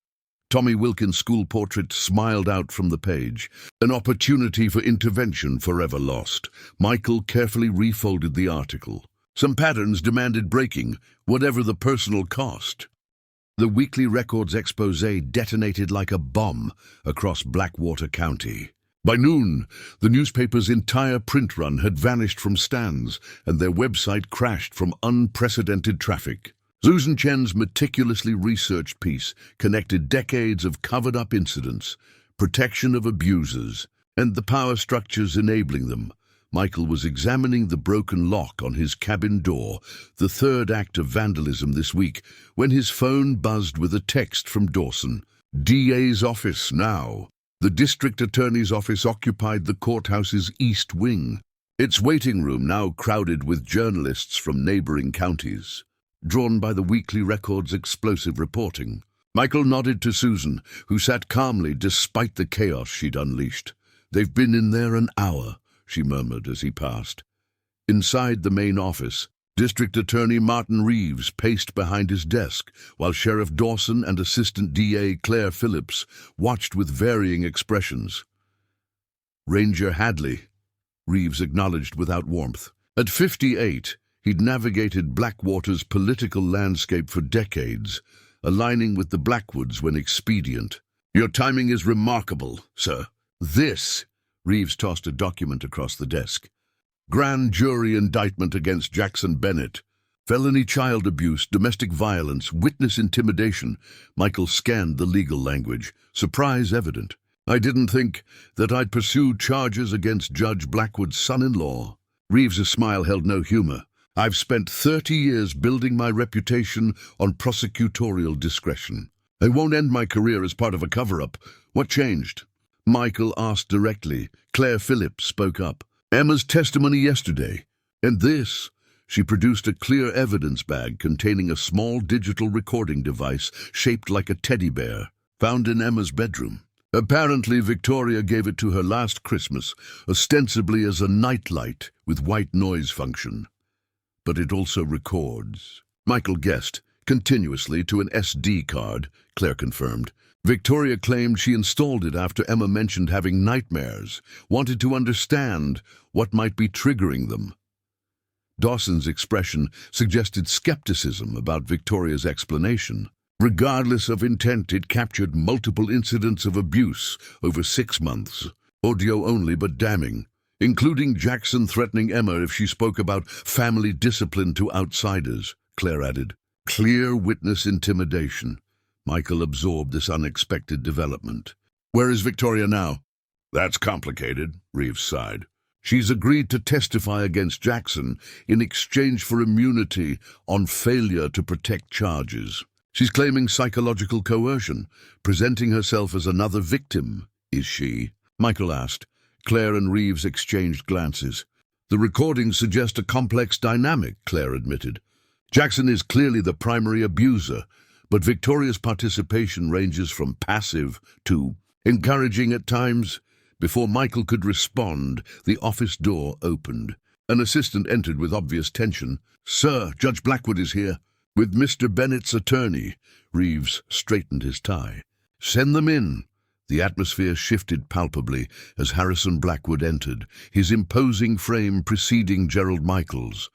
Tommy Wilkins' school portrait smiled out from the page. An opportunity for intervention forever lost. Michael carefully refolded the article. Some patterns demanded breaking, whatever the personal cost. The Weekly Records expose detonated like a bomb across Blackwater County. By noon, the newspaper's entire print run had vanished from stands, and their website crashed from unprecedented traffic. Susan Chen's meticulously researched piece connected decades of covered-up incidents, protection of abusers, and the power structures enabling them. Michael was examining the broken lock on his cabin door, the third act of vandalism this week, when his phone buzzed with a text from Dawson. "DA's office now." The district attorney's office occupied the courthouse's east wing, its waiting room now crowded with journalists from neighboring counties, drawn by the Weekly Record's explosive reporting. Michael nodded to Susan, who sat calmly despite the chaos she'd unleashed. "They've been in there an hour," she murmured as he passed. Inside the main office, District Attorney Martin Reeves paced behind his desk, while Sheriff Dawson and Assistant DA Claire Phillips watched with varying expressions. "Ranger Hadley," Reeves acknowledged without warmth. At 58, he'd navigated Blackwater's political landscape for decades, aligning with the Blackwoods when expedient. "Your timing is remarkable, sir. This," Reeves tossed a document across the desk. "Grand jury indictment against Jackson Bennett. Felony child abuse, domestic violence, witness intimidation." Michael scanned the legal language, surprise evident. "I didn't think that I'd pursue charges against Judge Blackwood's son-in-law." Reeves' smile held no humor. "I've spent 30 years building my reputation on prosecutorial discretion. I won't end my career as part of a cover-up. What changed?" Michael asked directly. Claire Phillips spoke up. "Emma's testimony yesterday. And this." She produced a clear evidence bag containing a small digital recording device shaped like a teddy bear. found in Emma's bedroom. Apparently, Victoria gave it to her last Christmas, ostensibly as a nightlight with white noise function. But it also records. Michael guessed, continuously to an SD card, Claire confirmed. Victoria claimed she installed it after Emma mentioned having nightmares, wanted to understand what might be triggering them. Dawson's expression suggested skepticism about Victoria's explanation. Regardless of intent, it captured multiple incidents of abuse over 6 months, audio only but damning, including Jackson threatening Emma if she spoke about family discipline to outsiders, Claire added. Clear witness intimidation. Michael absorbed this unexpected development. Where is Victoria now? That's complicated, Reeves sighed. She's agreed to testify against Jackson in exchange for immunity on failure to protect charges. She's claiming psychological coercion, presenting herself as another victim, is she? Michael asked. Claire and Reeves exchanged glances. The recordings suggest a complex dynamic, Claire admitted. Jackson is clearly the primary abuser, but Victoria's participation ranges from passive to encouraging at times. Before Michael could respond, the office door opened. An assistant entered with obvious tension. Sir, Judge Blackwood is here. With Mr. Bennett's attorney. Reeves straightened his tie. Send them in. The atmosphere shifted palpably as Harrison Blackwood entered, his imposing frame preceding Gerald Michael's.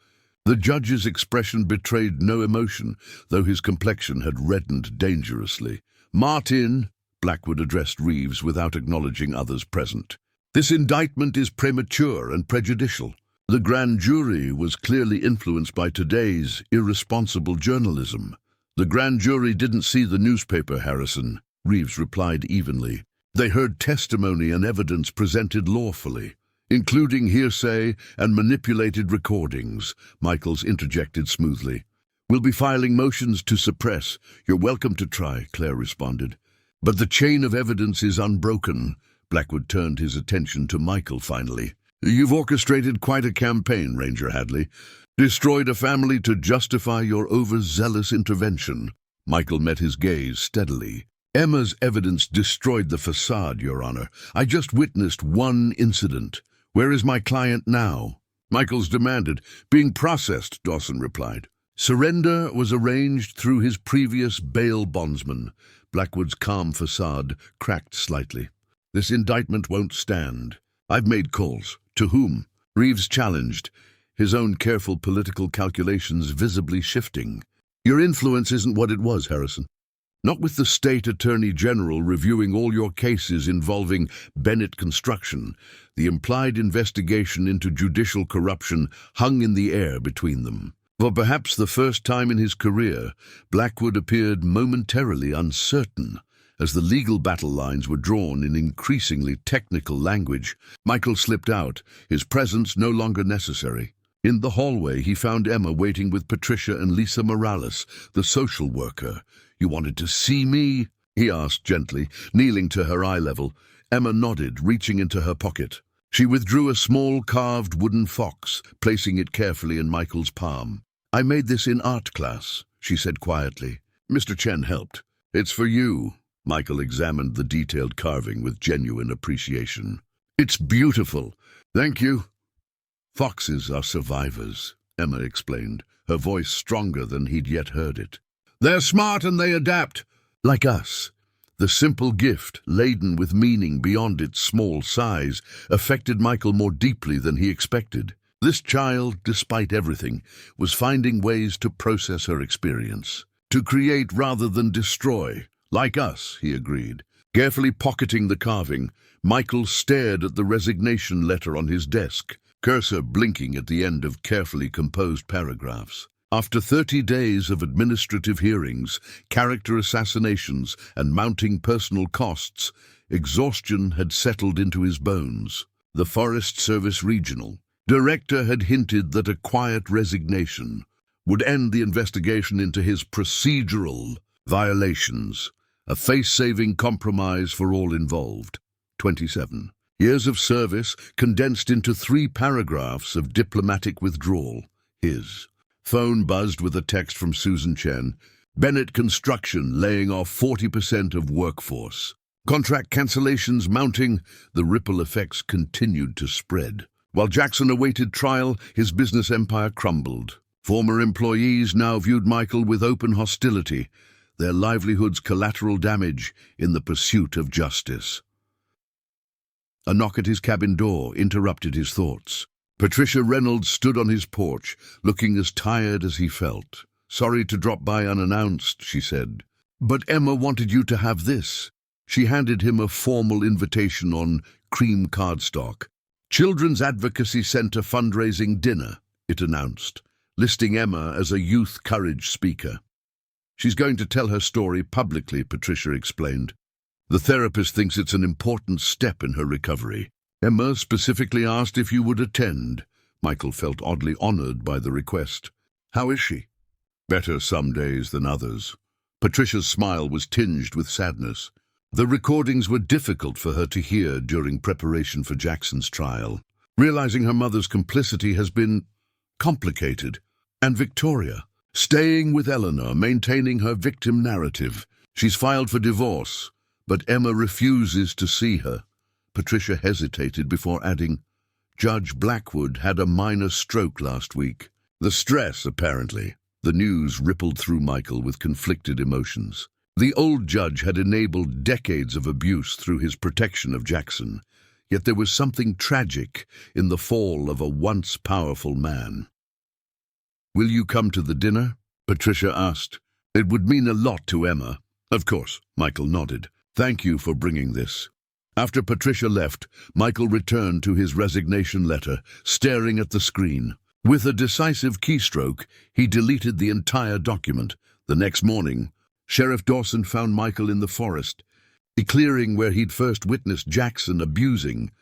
The judge's expression betrayed no emotion, though his complexion had reddened dangerously. Martin, Blackwood addressed Reeves without acknowledging others present. This indictment is premature and prejudicial. The grand jury was clearly influenced by today's irresponsible journalism. The grand jury didn't see the newspaper, Harrison, Reeves replied evenly. They heard testimony and evidence presented lawfully, including hearsay and manipulated recordings, Michaels interjected smoothly. We'll be filing motions to suppress. You're welcome to try, Claire responded. But the chain of evidence is unbroken. Blackwood turned his attention to Michael finally. You've orchestrated quite a campaign, Ranger Hadley. Destroyed a family to justify your overzealous intervention. Michael met his gaze steadily. Emma's evidence destroyed the facade, Your Honor. I just witnessed one incident. Where is my client now? Michaels demanded. Being processed, Dawson replied. Surrender was arranged through his previous bail bondsman. Blackwood's calm facade cracked slightly. This indictment won't stand. I've made calls. To whom? Reeves challenged, his own careful political calculations visibly shifting. Your influence isn't what it was, Harrison. Not with the State Attorney General reviewing all your cases involving Bennett Construction. The implied investigation into judicial corruption hung in the air between them. For perhaps the first time in his career, Blackwood appeared momentarily uncertain. As the legal battle lines were drawn in increasingly technical language, Michael slipped out, his presence no longer necessary. In the hallway, he found Emma waiting with Patricia and Lisa Morales, the social worker. You wanted to see me? He asked gently, kneeling to her eye level. Emma nodded, reaching into her pocket. She withdrew a small carved wooden fox, placing it carefully in Michael's palm. I made this in art class, she said quietly. Mr. Chen helped. It's for you. Michael examined the detailed carving with genuine appreciation. It's beautiful. Thank you. Foxes are survivors, Emma explained, her voice stronger than he'd yet heard it. They're smart and they adapt. Like us. The simple gift, laden with meaning beyond its small size, affected Michael more deeply than he expected. This child, despite everything, was finding ways to process her experience. To create rather than destroy. Like us, he agreed. Carefully pocketing the carving, Michael stared at the resignation letter on his desk, cursor blinking at the end of carefully composed paragraphs. After 30 days of administrative hearings, character assassinations, and mounting personal costs, exhaustion had settled into his bones. The Forest Service Regional Director had hinted that a quiet resignation would end the investigation into his procedural violations, a face-saving compromise for all involved. 27. Years of service condensed into 3 paragraphs of diplomatic withdrawal. His phone buzzed with a text from Susan Chen. Bennett Construction laying off 40% of workforce. Contract cancellations mounting, the ripple effects continued to spread. While Jackson awaited trial, his business empire crumbled. Former employees now viewed Michael with open hostility, their livelihoods collateral damage in the pursuit of justice. A knock at his cabin door interrupted his thoughts. Patricia Reynolds stood on his porch, looking as tired as he felt. "Sorry to drop by unannounced," she said. "But Emma wanted you to have this." She handed him a formal invitation on cream cardstock. "Children's Advocacy Center fundraising dinner," it announced, listing Emma as a youth courage speaker. "She's going to tell her story publicly," Patricia explained. "The therapist thinks it's an important step in her recovery." Emma specifically asked if you would attend. Michael felt oddly honored by the request. "How is she?" "Better some days than others." Patricia's smile was tinged with sadness. The recordings were difficult for her to hear during preparation for Jackson's trial. Realizing her mother's complicity has been complicated. And Victoria, staying with Eleanor, maintaining her victim narrative. She's filed for divorce, but Emma refuses to see her. Patricia hesitated before adding, "Judge Blackwood had a minor stroke last week." The stress, apparently. The news rippled through Michael with conflicted emotions. The old judge had enabled decades of abuse through his protection of Jackson, yet there was something tragic in the fall of a once powerful man. "Will you come to the dinner?" Patricia asked. "It would mean a lot to Emma." "Of course," Michael nodded. "Thank you for bringing this." After Patricia left, Michael returned to his resignation letter, staring at the screen. With a decisive keystroke, he deleted the entire document. The next morning, Sheriff Dawson found Michael in the forest, a clearing where he'd first witnessed Jackson abusing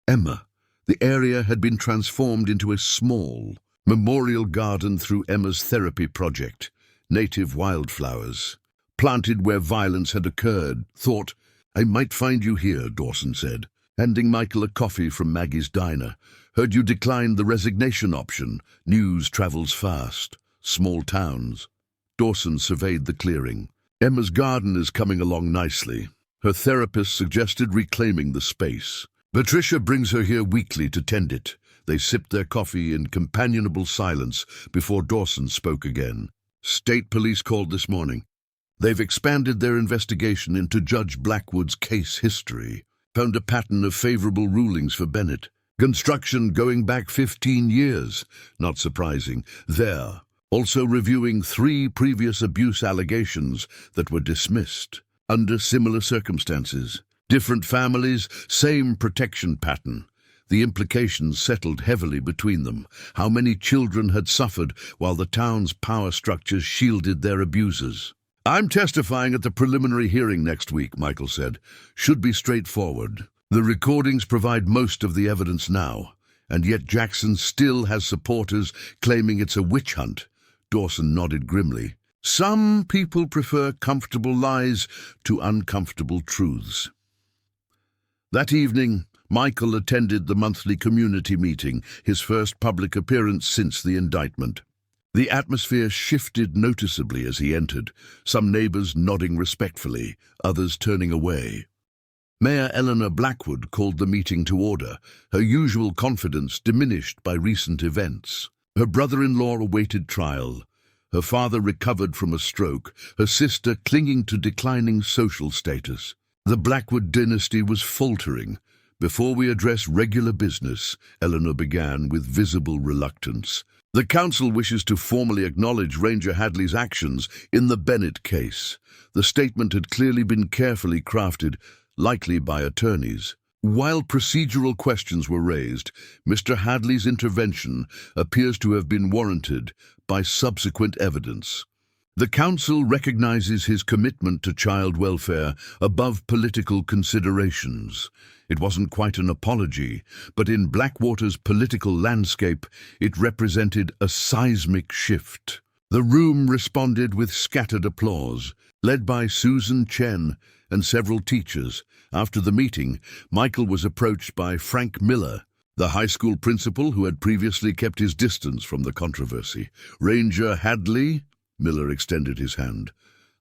Emma. The area had been transformed into a small memorial garden through Emma's therapy project. Native wildflowers, planted where violence had occurred. "Thought I might find you here," Dawson said, handing Michael a coffee from Maggie's diner. "Heard you declined the resignation option. News travels fast. Small towns." Dawson surveyed the clearing. "Emma's garden is coming along nicely. Her therapist suggested reclaiming the space. Patricia brings her here weekly to tend it." They sipped their coffee in companionable silence before Dawson spoke again. "State police called this morning. They've expanded their investigation into Judge Blackwood's case history. Found a pattern of favorable rulings for Bennett. Construction going back 15 years. Not surprising. There. Also reviewing 3 previous abuse allegations that were dismissed under similar circumstances. Different families, same protection pattern. The implications settled heavily between them. How many children had suffered while the town's power structures shielded their abusers. "I'm testifying at the preliminary hearing next week," Michael said. "Should be straightforward. The recordings provide most of the evidence now, and yet Jackson still has supporters claiming it's a witch hunt." Dawson nodded grimly. "Some people prefer comfortable lies to uncomfortable truths." That evening, Michael attended the monthly community meeting, his first public appearance since the indictment. The atmosphere shifted noticeably as he entered, some neighbors nodding respectfully, others turning away. Mayor Eleanor Blackwood called the meeting to order, her usual confidence diminished by recent events. Her brother-in-law awaited trial. Her father recovered from a stroke, her sister clinging to declining social status. The Blackwood dynasty was faltering. "Before we address regular business," Eleanor began with visible reluctance, "the council wishes to formally acknowledge Ranger Hadley's actions in the Bennett case." The statement had clearly been carefully crafted, likely by attorneys. While procedural questions were raised, Mr. Hadley's intervention appears to have been warranted by subsequent evidence. The council recognizes his commitment to child welfare above political considerations. It wasn't quite an apology, but in Blackwater's political landscape, it represented a seismic shift. The room responded with scattered applause, led by Susan Chen and several teachers. After the meeting, Michael was approached by Frank Miller, the high school principal who had previously kept his distance from the controversy. "Ranger Hadley?" Miller extended his hand.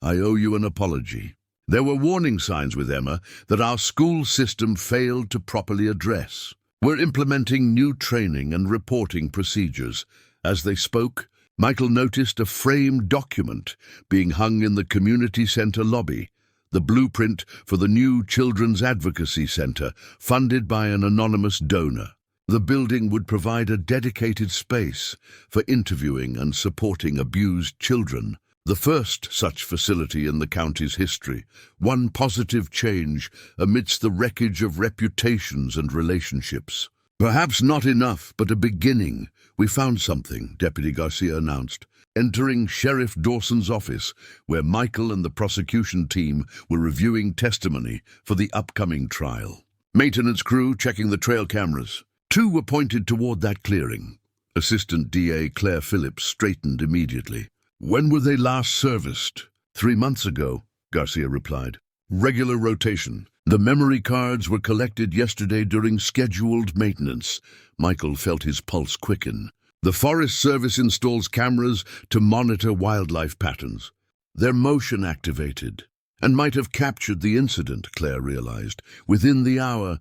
"I owe you an apology. There were warning signs with Emma that our school system failed to properly address. We're implementing new training and reporting procedures." As they spoke, Michael noticed a framed document being hung in the community center lobby, the blueprint for the new Children's Advocacy Center, funded by an anonymous donor. The building would provide a dedicated space for interviewing and supporting abused children, the first such facility in the county's history, one positive change amidst the wreckage of reputations and relationships. "Perhaps not enough, but a beginning. We found something," Deputy Garcia announced, entering Sheriff Dawson's office, where Michael and the prosecution team were reviewing testimony for the upcoming trial. Maintenance crew checking the trail cameras. 2 were pointed toward that clearing. Assistant DA Claire Phillips straightened immediately. "When were they last serviced?" 3 months ago, Garcia replied. "Regular rotation. The memory cards were collected yesterday during scheduled maintenance." Michael felt his pulse quicken. "The Forest Service installs cameras to monitor wildlife patterns. They're motion activated and might have captured the incident," Claire realized. Within the hour,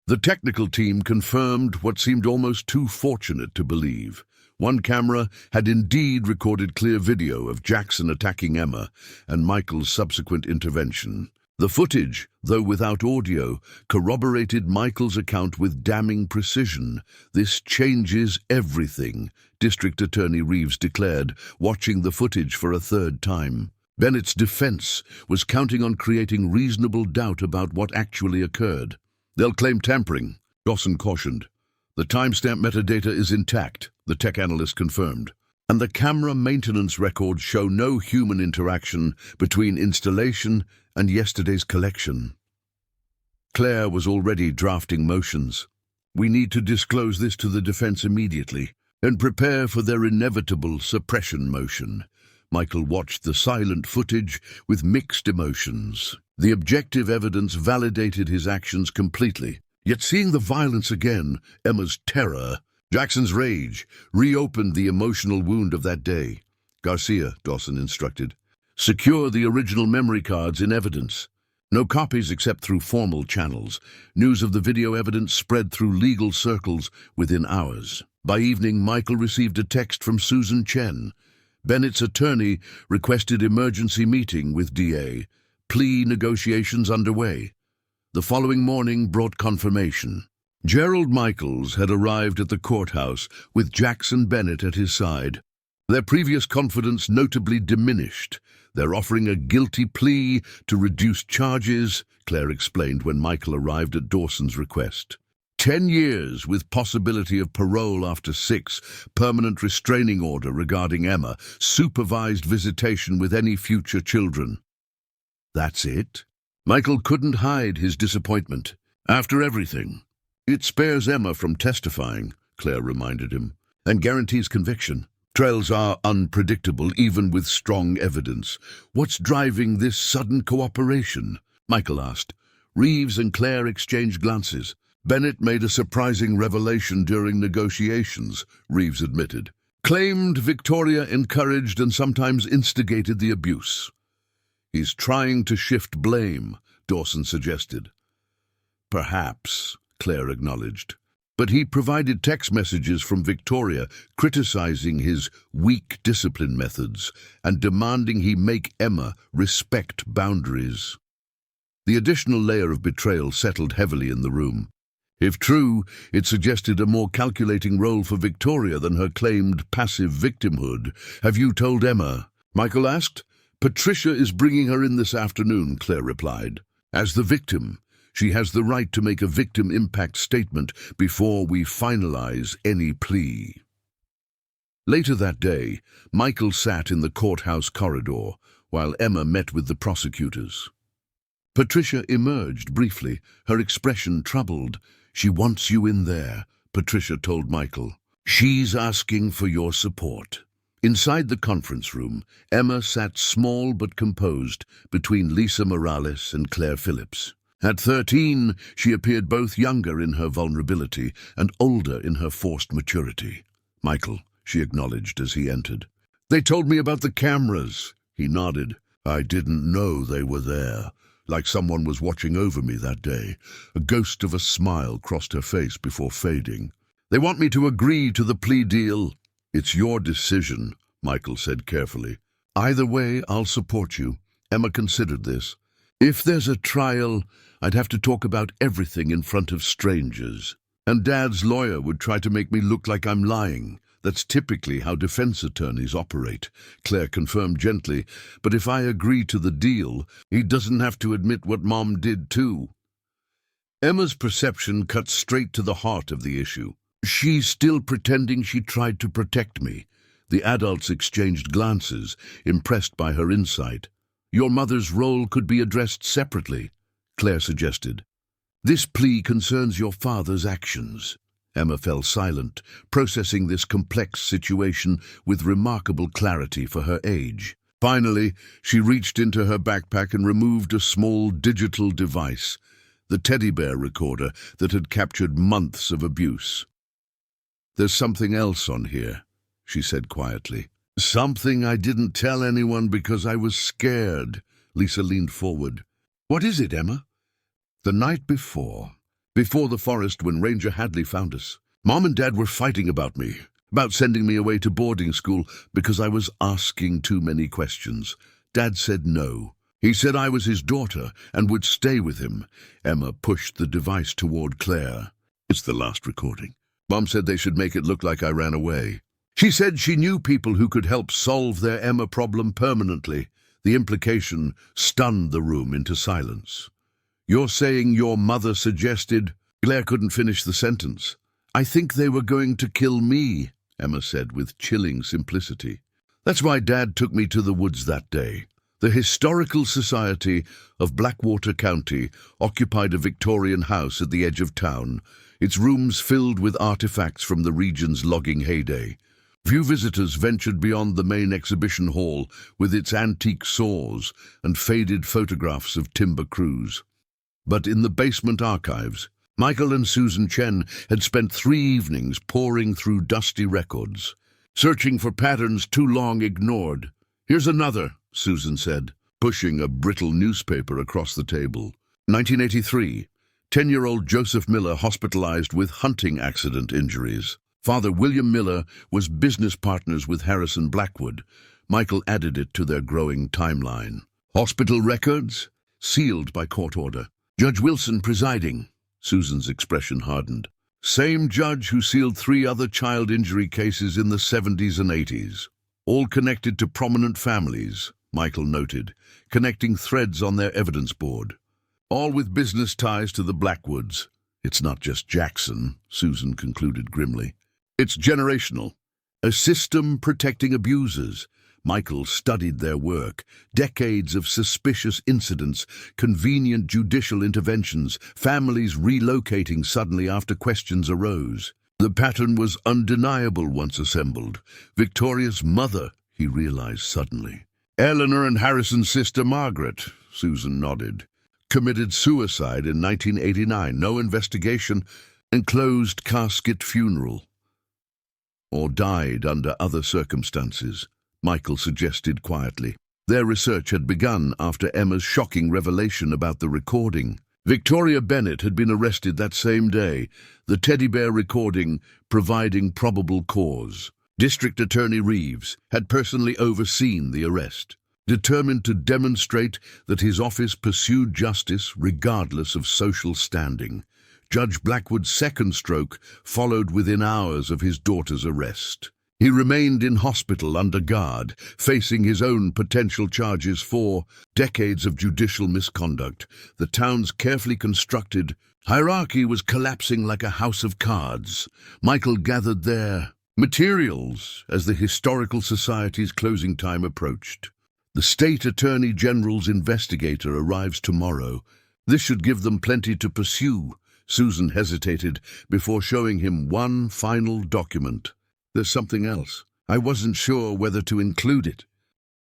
the technical team confirmed what seemed almost too fortunate to believe. One camera had indeed recorded clear video of Jackson attacking Emma and Michael's subsequent intervention. The footage, though without audio, corroborated Michael's account with damning precision. "This changes everything," District Attorney Reeves declared, watching the footage for a 3rd time. Bennett's defense was counting on creating reasonable doubt about what actually occurred. "They'll claim tampering," Dawson cautioned. "The timestamp metadata is intact," the tech analyst confirmed, "and the camera maintenance records show no human interaction between installation and yesterday's collection." Claire was already drafting motions. "We need to disclose this to the defense immediately and prepare for their inevitable suppression motion." Michael watched the silent footage with mixed emotions. The objective evidence validated his actions completely. Yet seeing the violence again, Emma's terror, Jackson's rage, reopened the emotional wound of that day. "Garcia," Dawson instructed, "secure the original memory cards in evidence. No copies except through formal channels." News of the video evidence spread through legal circles within hours. By evening, Michael received a text from Susan Chen. Bennett's attorney requested emergency meeting with DA. Plea negotiations underway. The following morning brought confirmation. Gerald Michaels had arrived at the courthouse with Jackson Bennett at his side. Their previous confidence notably diminished. "They're offering a guilty plea to reduce charges," Claire explained when Michael arrived at Dawson's request. 10 years with possibility of parole after 6, permanent restraining order regarding Emma, supervised visitation with any future children. That's it? Michael couldn't hide his disappointment. "After everything, it spares Emma from testifying," Claire reminded him, "and guarantees conviction. Trials are unpredictable, even with strong evidence. What's driving this sudden cooperation?" Michael asked. Reeves and Claire exchanged glances. "Bennett made a surprising revelation during negotiations," Reeves admitted. "Claimed Victoria encouraged and sometimes instigated the abuse." "He's trying to shift blame," Dawson suggested. "Perhaps," Claire acknowledged. "But he provided text messages from Victoria criticizing his weak discipline methods and demanding he make Emma respect boundaries." The additional layer of betrayal settled heavily in the room. If true, it suggested a more calculating role for Victoria than her claimed passive victimhood. "Have you told Emma?" Michael asked. "Patricia is bringing her in this afternoon," Claire replied. "As the victim, she has the right to make a victim impact statement before we finalize any plea." Later that day, Michael sat in the courthouse corridor while Emma met with the prosecutors. Patricia emerged briefly, her expression troubled. "She wants you in there," Patricia told Michael. "She's asking for your support." Inside the conference room, Emma sat small but composed between Lisa Morales and Claire Phillips. At 13, she appeared both younger in her vulnerability and older in her forced maturity. "Michael," she acknowledged as he entered. They told me about the cameras. He nodded. I didn't know they were there. Like someone was watching over me that day. A ghost of a smile crossed her face before fading. They want me to agree to the plea deal. It's your decision, Michael said carefully. Either way, I'll support you. Emma considered this. If there's a trial, I'd have to talk about everything in front of strangers. And Dad's lawyer would try to make me look like I'm lying. That's typically how defense attorneys operate, Claire confirmed gently. But if I agree to the deal, he doesn't have to admit what Mom did too. Emma's perception cut straight to the heart of the issue. She's still pretending she tried to protect me. The adults exchanged glances, impressed by her insight. Your mother's role could be addressed separately, Claire suggested. This plea concerns your father's actions. Emma fell silent, processing this complex situation with remarkable clarity for her age. Finally, she reached into her backpack and removed a small digital device, the teddy bear recorder that had captured months of abuse. There's something else on here, she said quietly. Something I didn't tell anyone because I was scared. Lisa leaned forward. What is it, Emma? The night before the forest when Ranger Hadley found us, Mom and Dad were fighting about me, about sending me away to boarding school because I was asking too many questions. Dad said no. He said I was his daughter and would stay with him. Emma pushed the device toward Claire. It's the last recording. Mom said they should make it look like I ran away. She said she knew people who could help solve their Emma problem permanently. The implication stunned the room into silence. You're saying your mother suggested... Claire couldn't finish the sentence. I think they were going to kill me, Emma said with chilling simplicity. That's why Dad took me to the woods that day. The Historical Society of Blackwater County occupied a Victorian house at the edge of town, its rooms filled with artifacts from the region's logging heyday. Few visitors ventured beyond the main exhibition hall with its antique saws and faded photographs of timber crews. But in the basement archives, Michael and Susan Chen had spent 3 evenings poring through dusty records, searching for patterns too long ignored. Here's another, Susan said, pushing a brittle newspaper across the table. 1983, 10-year-old Joseph Miller hospitalized with hunting accident injuries. Father William Miller was business partners with Harrison Blackwood. Michael added it to their growing timeline. Hospital records, sealed by court order. Judge Wilson presiding. Susan's expression hardened. Same judge who sealed 3 other child injury cases in the 70s and 80s. All connected to prominent families, Michael noted, connecting threads on their evidence board. All with business ties to the Blackwoods. It's not just Jackson, Susan concluded grimly. It's generational. A system protecting abusers. Michael studied their work. Decades of suspicious incidents, convenient judicial interventions, families relocating suddenly after questions arose. The pattern was undeniable once assembled. Victoria's mother, he realized suddenly. Eleanor and Harrison's sister Margaret, Susan nodded, committed suicide in 1989. No investigation, enclosed casket funeral. Or died under other circumstances, Michael suggested quietly. Their research had begun after Emma's shocking revelation about the recording. Victoria Bennett had been arrested that same day, the teddy bear recording providing probable cause. District Attorney Reeves had personally overseen the arrest, determined to demonstrate that his office pursued justice regardless of social standing. Judge Blackwood's second stroke followed within hours of his daughter's arrest. He remained in hospital under guard, facing his own potential charges for decades of judicial misconduct. The town's carefully constructed hierarchy was collapsing like a house of cards. Michael gathered their materials as the Historical Society's closing time approached. The State Attorney General's investigator arrives tomorrow. This should give them plenty to pursue. Susan hesitated before showing him one final document. There's something else. I wasn't sure whether to include it.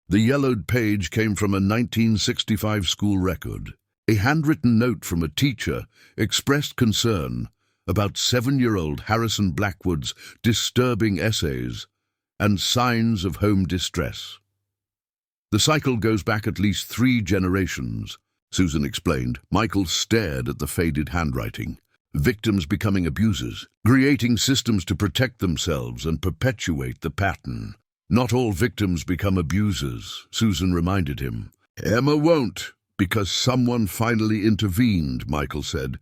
The yellowed page came from a 1965 school record. A handwritten note from a teacher expressed concern about 7-year-old Harrison Blackwood's disturbing essays. and signs of home distress. The cycle goes back at least 3 generations, Susan explained. Michael stared at the faded handwriting. Victims becoming abusers, creating systems to protect themselves and perpetuate the pattern. Not all victims become abusers, Susan reminded him. Emma won't, because someone finally intervened, Michael said,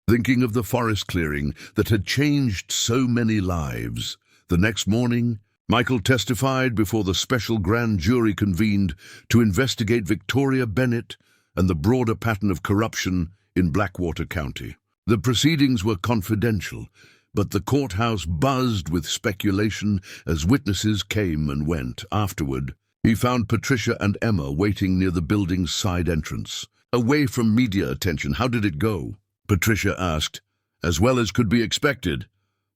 thinking of the forest clearing that had changed so many lives. The next morning, Michael testified before the special grand jury convened to investigate Victoria Bennett and the broader pattern of corruption in Blackwater County. The proceedings were confidential, but the courthouse buzzed with speculation as witnesses came and went. Afterward, he found Patricia and Emma waiting near the building's side entrance. Away from media attention, how did it go? Patricia asked. As well as could be expected.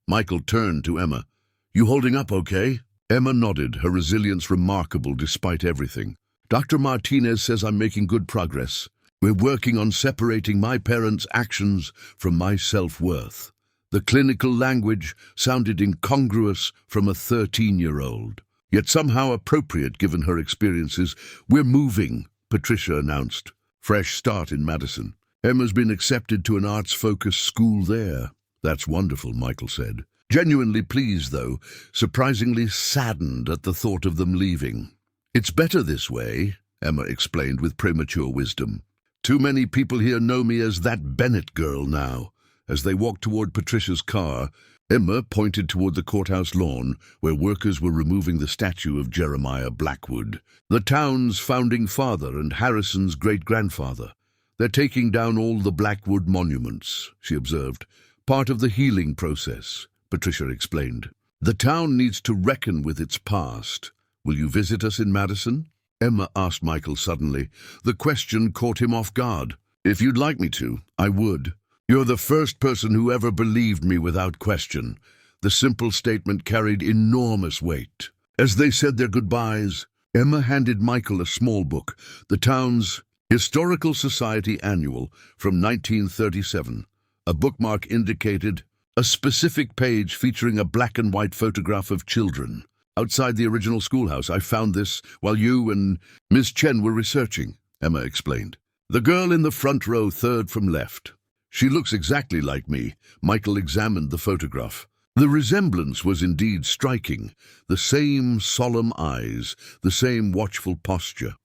Michael turned to Emma. You holding up okay? Emma nodded, her resilience remarkable despite everything. Dr. Martinez says I'm making good progress. We're working on separating my parents' actions from my self-worth. The clinical language sounded incongruous from a 13-year-old, yet somehow appropriate given her experiences. We're moving, Patricia announced. Fresh start in Madison. Emma's been accepted to an arts-focused school there. That's wonderful, Michael said. Genuinely pleased, though, surprisingly saddened at the thought of them leaving. It's better this way, Emma explained with premature wisdom. Too many people here know me as that Bennett girl now. As they walked toward Patricia's car, Emma pointed toward the courthouse lawn, where workers were removing the statue of Jeremiah Blackwood, the town's founding father and Harrison's great-grandfather. They're taking down all the Blackwood monuments, she observed. Part of the healing process, Patricia explained. The town needs to reckon with its past. Will you visit us in Madison? Emma asked Michael suddenly. The question caught him off guard. If you'd like me to, I would. You're the first person who ever believed me without question. The simple statement carried enormous weight. As they said their goodbyes, Emma handed Michael a small book, the town's Historical Society Annual from 1937. A bookmark indicated a specific page featuring a black-and-white photograph of children. Outside the original schoolhouse, I found this while you and Miss Chen were researching, Emma explained. The girl in the front row, third from left. She looks exactly like me. Michael examined the photograph. The resemblance was indeed striking. The same solemn eyes, the same watchful posture.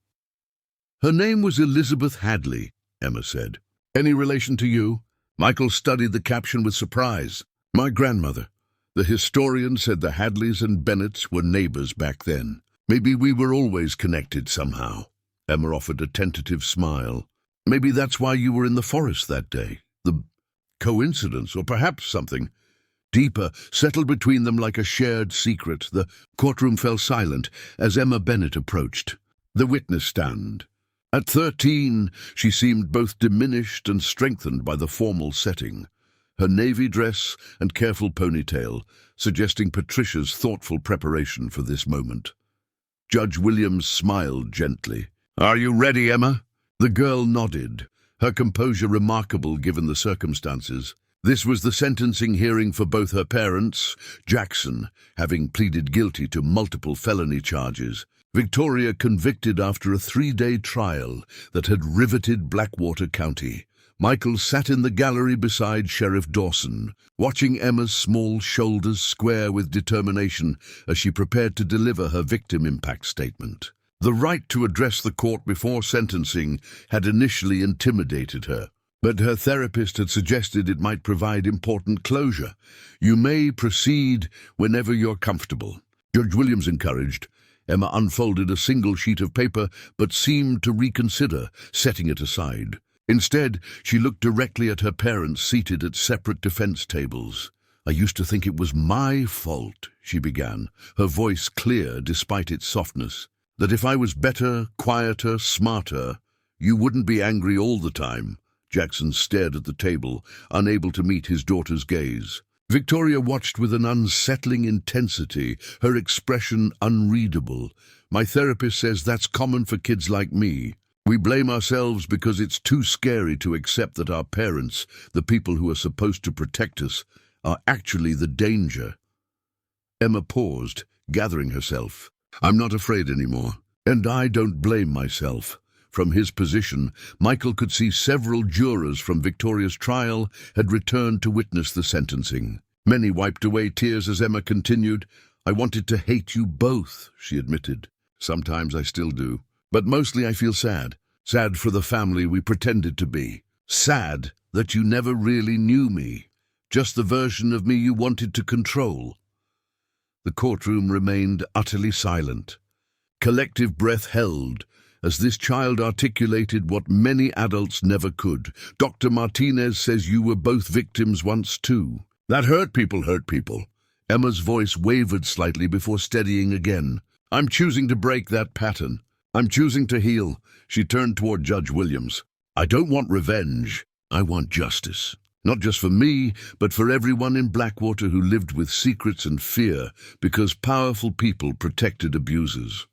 Her name was Elizabeth Hadley, Emma said. Any relation to you? Michael studied the caption with surprise. My grandmother. The historian said the Hadleys and Bennetts were neighbors back then. Maybe we were always connected somehow. Emma offered a tentative smile. Maybe that's why you were in the forest that day. The coincidence, or perhaps something deeper, settled between them like a shared secret. The courtroom fell silent as Emma Bennett approached. The witness stand. At 13, she seemed both diminished and strengthened by the formal setting. Her navy dress and careful ponytail, suggesting Patricia's thoughtful preparation for this moment. Judge Williams smiled gently. Are you ready, Emma? The girl nodded, her composure remarkable given the circumstances. This was the sentencing hearing for both her parents, Jackson, having pleaded guilty to multiple felony charges, Victoria convicted after a 3-day trial that had riveted Blackwater County. Michael sat in the gallery beside Sheriff Dawson, watching Emma's small shoulders square with determination as she prepared to deliver her victim impact statement. The right to address the court before sentencing had initially intimidated her, but her therapist had suggested it might provide important closure. You may proceed whenever you're comfortable. Judge Williams encouraged. Emma unfolded a single sheet of paper, but seemed to reconsider, setting it aside. Instead, she looked directly at her parents seated at separate defense tables. I used to think it was my fault, she began, her voice clear despite its softness. That if I was better, quieter, smarter, you wouldn't be angry all the time. Jackson stared at the table, unable to meet his daughter's gaze. Victoria watched with an unsettling intensity, her expression unreadable. My therapist says that's common for kids like me. We blame ourselves because it's too scary to accept that our parents, the people who are supposed to protect us, are actually the danger. Emma paused, gathering herself. I'm not afraid anymore, and I don't blame myself. From his position, Michael could see several jurors from Victoria's trial had returned to witness the sentencing. Many wiped away tears as Emma continued. I wanted to hate you both, she admitted. Sometimes I still do. But mostly I feel sad. Sad for the family we pretended to be. Sad that you never really knew me. Just the version of me you wanted to control. The courtroom remained utterly silent. Collective breath held as this child articulated what many adults never could. Dr. Martinez says you were both victims once too. That hurt people. Emma's voice wavered slightly before steadying again. I'm choosing to break that pattern. I'm choosing to heal. She turned toward Judge Williams. I don't want revenge. I want justice. Not just for me, but for everyone in Blackwater who lived with secrets and fear because powerful people protected abusers.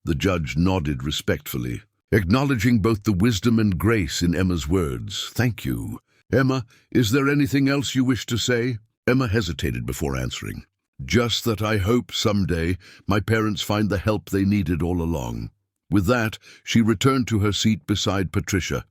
The judge nodded respectfully, acknowledging both the wisdom and grace in Emma's words. Thank you. Emma, is there anything else you wish to say? Emma hesitated before answering. Just that I hope someday my parents find the help they needed all along. With that, she returned to her seat beside Patricia,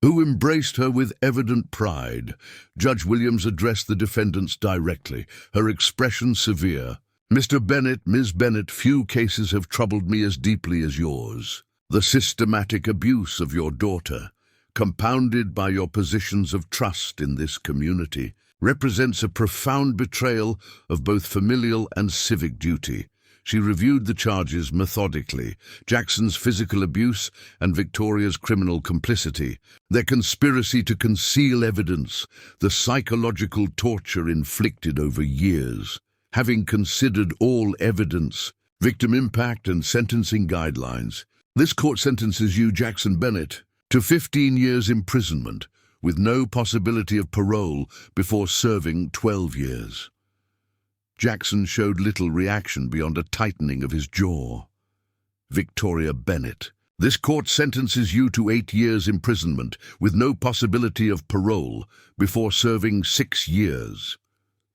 who embraced her with evident pride. Judge Williams addressed the defendants directly, her expression severe. Mr. Bennett, Ms. Bennett, few cases have troubled me as deeply as yours. The systematic abuse of your daughter, compounded by your positions of trust in this community, represents a profound betrayal of both familial and civic duty. She reviewed the charges methodically, Jackson's physical abuse and Victoria's criminal complicity, their conspiracy to conceal evidence, the psychological torture inflicted over years. Having considered all evidence, victim impact and sentencing guidelines, this court sentences you, Jackson Bennett, to 15 years imprisonment, with no possibility of parole before serving 12 years. Jackson showed little reaction beyond a tightening of his jaw. Victoria Bennett, this court sentences you to 8 years imprisonment, with no possibility of parole before serving 6 years.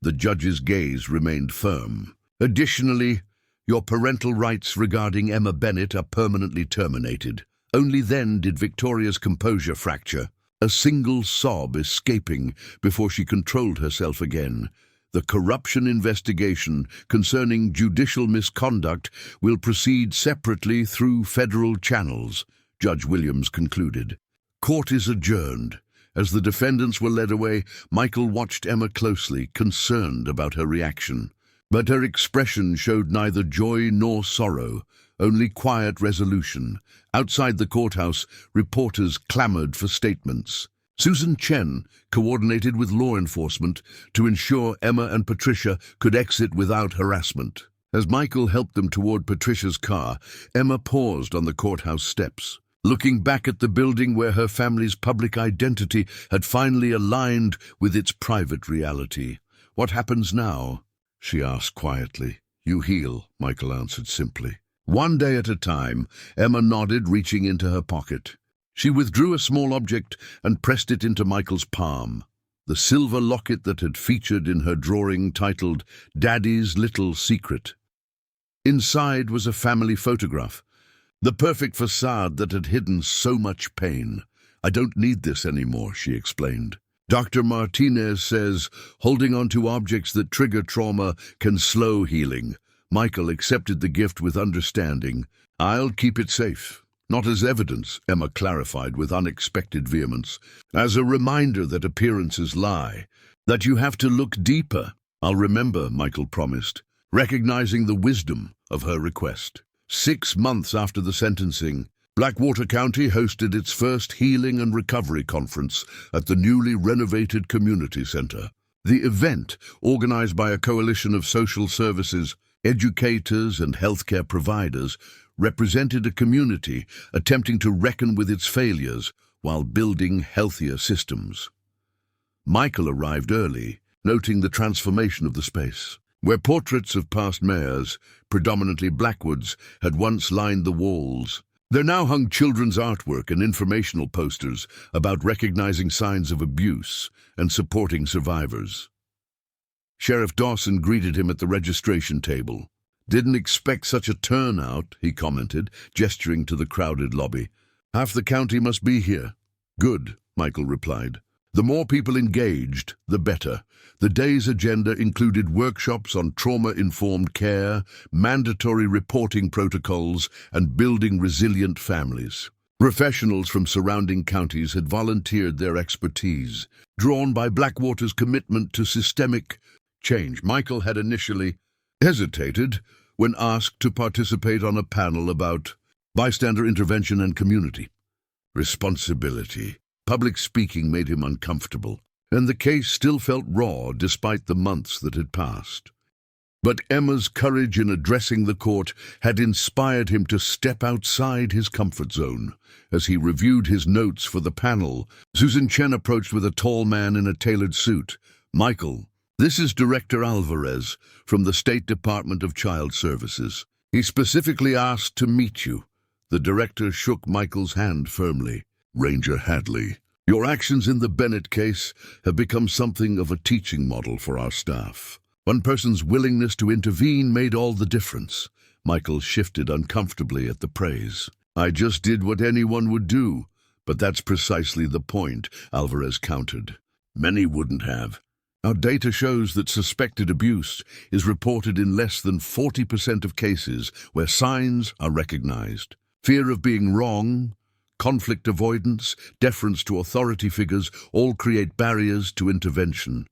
The judge's gaze remained firm. Additionally, your parental rights regarding Emma Bennett are permanently terminated. Only then did Victoria's composure fracture, a single sob escaping before she controlled herself again. The corruption investigation concerning judicial misconduct will proceed separately through federal channels, Judge Williams concluded. Court is adjourned. As the defendants were led away, Michael watched Emma closely, concerned about her reaction. But her expression showed neither joy nor sorrow, only quiet resolution. Outside the courthouse, reporters clamored for statements. Susan Chen coordinated with law enforcement to ensure Emma and Patricia could exit without harassment. As Michael helped them toward Patricia's car, Emma paused on the courthouse steps, looking back at the building where her family's public identity had finally aligned with its private reality. What happens now? She asked quietly. You heal, Michael answered simply. One day at a time, Emma nodded, reaching into her pocket. She withdrew a small object and pressed it into Michael's palm. The silver locket that had featured in her drawing titled Daddy's Little Secret. Inside was a family photograph, the perfect facade that had hidden so much pain. I don't need this anymore, she explained. Dr. Martinez says holding on to objects that trigger trauma can slow healing. Michael accepted the gift with understanding. I'll keep it safe. Not as evidence, Emma clarified with unexpected vehemence. As a reminder that appearances lie, that you have to look deeper. I'll remember, Michael promised, recognizing the wisdom of her request. 6 months after the sentencing, Blackwater County hosted its first Healing and Recovery Conference at the newly renovated community center. The event, organized by a coalition of social services, educators, and healthcare providers, represented a community attempting to reckon with its failures while building healthier systems. Michael arrived early, noting the transformation of the space. Where portraits of past mayors, predominantly Blackwoods, had once lined the walls, there now hung children's artwork and informational posters about recognizing signs of abuse and supporting survivors. Sheriff Dawson greeted him at the registration table. Didn't expect such a turnout, he commented, gesturing to the crowded lobby. Half the county must be here. Good, Michael replied. The more people engaged, the better. The day's agenda included workshops on trauma-informed care, mandatory reporting protocols, and building resilient families. Professionals from surrounding counties had volunteered their expertise, drawn by Blackwater's commitment to systemic change. Michael had initially hesitated when asked to participate on a panel about bystander intervention and community responsibility. Public speaking made him uncomfortable, and the case still felt raw despite the months that had passed. But Emma's courage in addressing the court had inspired him to step outside his comfort zone. As he reviewed his notes for the panel, Susan Chen approached with a tall man in a tailored suit. Michael, this is Director Alvarez from the State Department of Child Services. He specifically asked to meet you. The director shook Michael's hand firmly. Ranger Hadley, your actions in the Bennett case have become something of a teaching model for our staff. One person's willingness to intervene made all the difference. Michael shifted uncomfortably at the praise. I just did what anyone would do, but that's precisely the point, Alvarez countered. Many wouldn't have. Our data shows that suspected abuse is reported in less than 40% of cases where signs are recognized. Fear of being wrong, conflict avoidance, deference to authority figures all create barriers to intervention.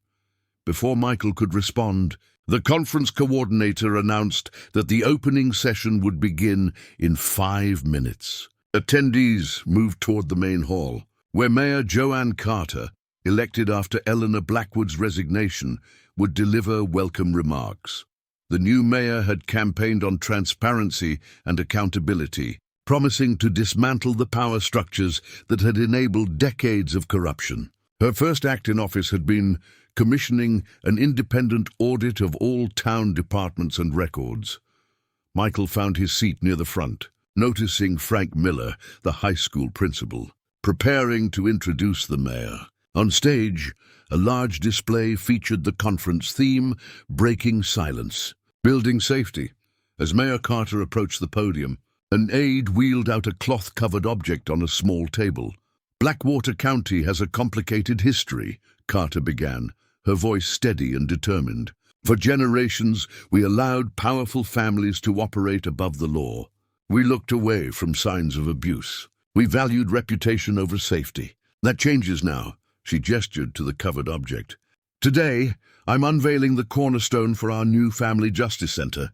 Before Michael could respond, the conference coordinator announced that the opening session would begin in 5 minutes. Attendees moved toward the main hall, where Mayor Joanne Carter, elected after Eleanor Blackwood's resignation, would deliver welcome remarks. The new mayor had campaigned on transparency and accountability, promising to dismantle the power structures that had enabled decades of corruption. Her first act in office had been commissioning an independent audit of all town departments and records. Michael found his seat near the front, noticing Frank Miller, the high school principal, preparing to introduce the mayor. On stage, a large display featured the conference theme, Breaking Silence, Building Safety. As Mayor Carter approached the podium, an aide wheeled out a cloth-covered object on a small table. Blackwater County has a complicated history, Carter began, her voice steady and determined. For generations, we allowed powerful families to operate above the law. We looked away from signs of abuse. We valued reputation over safety. That changes now. She gestured to the covered object. Today, I'm unveiling the cornerstone for our new Family Justice Center,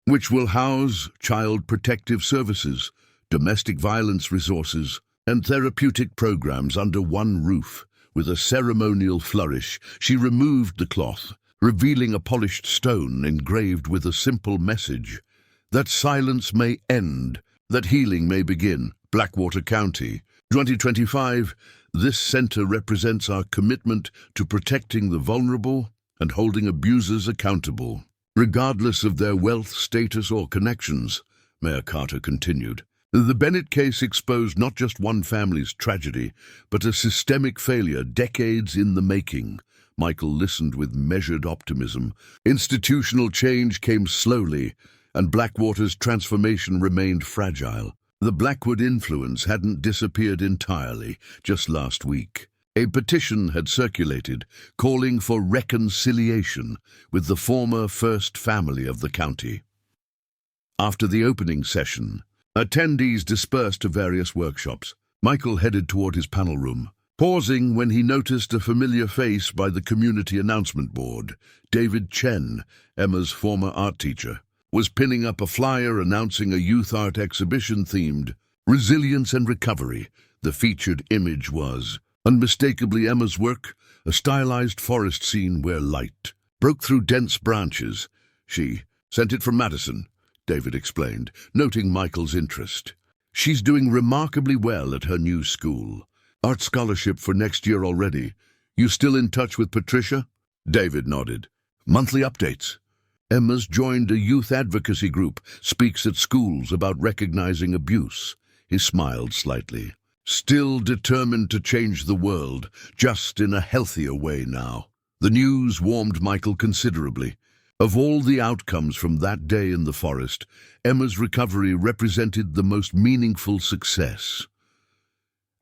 which will house child protective services, domestic violence resources, and therapeutic programs under one roof. With a ceremonial flourish, she removed the cloth, revealing a polished stone engraved with a simple message: that silence may end, that healing may begin. Blackwater County, 2025. This center represents our commitment to protecting the vulnerable and holding abusers accountable, regardless of their wealth, status, or connections, Mayor Carter continued. The Bennett case exposed not just one family's tragedy, but a systemic failure decades in the making. Michael listened with measured optimism. Institutional change came slowly, and Blackwater's transformation remained fragile. The Blackwood influence hadn't disappeared entirely. Just last week, a petition had circulated calling for reconciliation with the former first family of the county. After the opening session, attendees dispersed to various workshops. Michael headed toward his panel room, pausing when he noticed a familiar face by the community announcement board. David Chen, Emma's former art teacher, was pinning up a flyer announcing a youth art exhibition themed Resilience and Recovery. The featured image was unmistakably Emma's work, a stylized forest scene where light broke through dense branches. She sent it from Madison, David explained, noting Michael's interest. She's doing remarkably well at her new school. Art scholarship for next year already. You still in touch with Patricia? David nodded. Monthly updates. Emma's joined a youth advocacy group, speaks at schools about recognizing abuse. He smiled slightly. Still determined to change the world, just in a healthier way now. The news warmed Michael considerably. Of all the outcomes from that day in the forest, Emma's recovery represented the most meaningful success.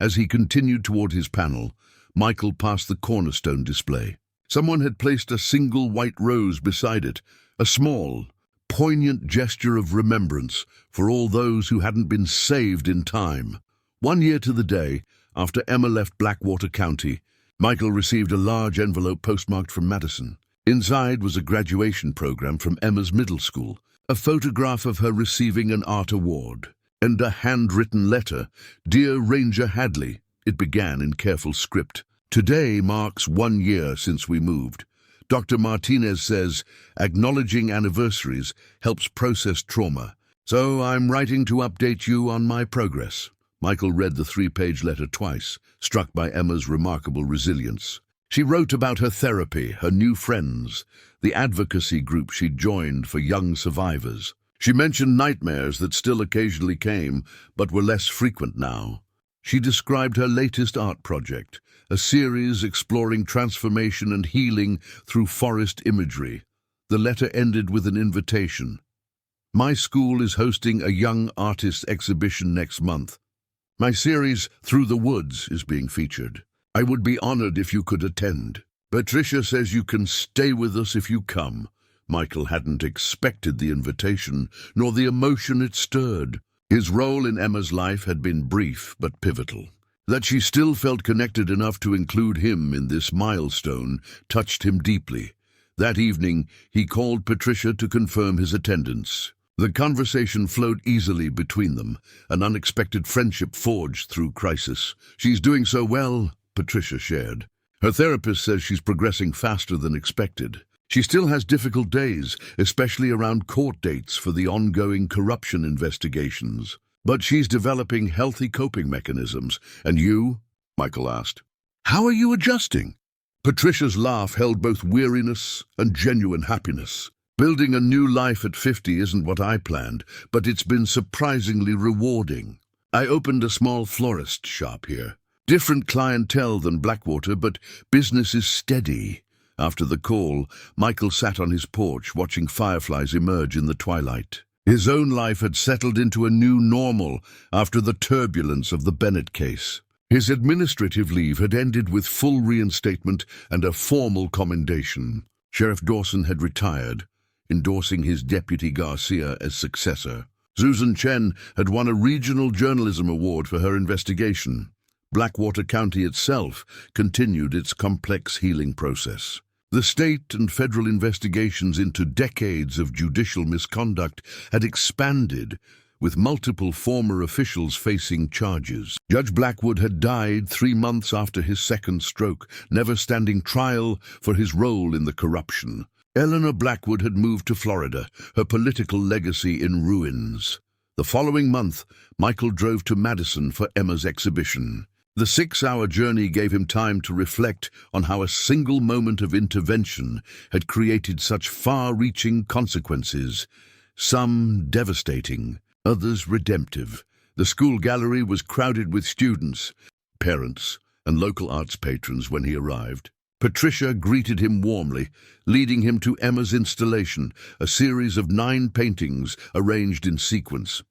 As he continued toward his panel, Michael passed the cornerstone display. Someone had placed a single white rose beside it, a small, poignant gesture of remembrance for all those who hadn't been saved in time. 1 year to the day, after Emma left Blackwater County, Michael received a large envelope postmarked from Madison. Inside was a graduation program from Emma's middle school, a photograph of her receiving an art award, and a handwritten letter, "Dear Ranger Hadley." It began in careful script. "Today marks 1 year since we moved. Dr. Martinez says acknowledging anniversaries helps process trauma. So I'm writing to update you on my progress." Michael read the 3-page letter twice, struck by Emma's remarkable resilience. She wrote about her therapy, her new friends, the advocacy group she'd joined for young survivors. She mentioned nightmares that still occasionally came, but were less frequent now. She described her latest art project, a series exploring transformation and healing through forest imagery. The letter ended with an invitation. "My school is hosting a young artist exhibition next month. My series, Through the Woods, is being featured. I would be honored if you could attend. Patricia says you can stay with us if you come." Michael hadn't expected the invitation, nor the emotion it stirred. His role in Emma's life had been brief but pivotal. That she still felt connected enough to include him in this milestone touched him deeply. That evening, he called Patricia to confirm his attendance. The conversation flowed easily between them, an unexpected friendship forged through crisis. "She's doing so well," Patricia shared. "Her therapist says she's progressing faster than expected. She still has difficult days, especially around court dates for the ongoing corruption investigations. But she's developing healthy coping mechanisms. And you?" Michael asked. "How are you adjusting?" Patricia's laugh held both weariness and genuine happiness. "Building a new life at 50 isn't what I planned, but it's been surprisingly rewarding. I opened a small florist shop here. Different clientele than Blackwater, but business is steady." After the call, Michael sat on his porch watching fireflies emerge in the twilight. His own life had settled into a new normal after the turbulence of the Bennett case. His administrative leave had ended with full reinstatement and a formal commendation. Sheriff Dawson had retired, endorsing his deputy Garcia as successor. Susan Chen had won a regional journalism award for her investigation. Blackwater County itself continued its complex healing process. The state and federal investigations into decades of judicial misconduct had expanded, with multiple former officials facing charges. Judge Blackwood had died 3 months after his second stroke, never standing trial for his role in the corruption. Eleanor Blackwood had moved to Florida, her political legacy in ruins. The following month, Michael drove to Madison for Emma's exhibition. The 6-hour journey gave him time to reflect on how a single moment of intervention had created such far-reaching consequences, some devastating, others redemptive. The school gallery was crowded with students, parents, and local arts patrons when he arrived. Patricia greeted him warmly, leading him to Emma's installation, a series of 9 paintings arranged in sequence.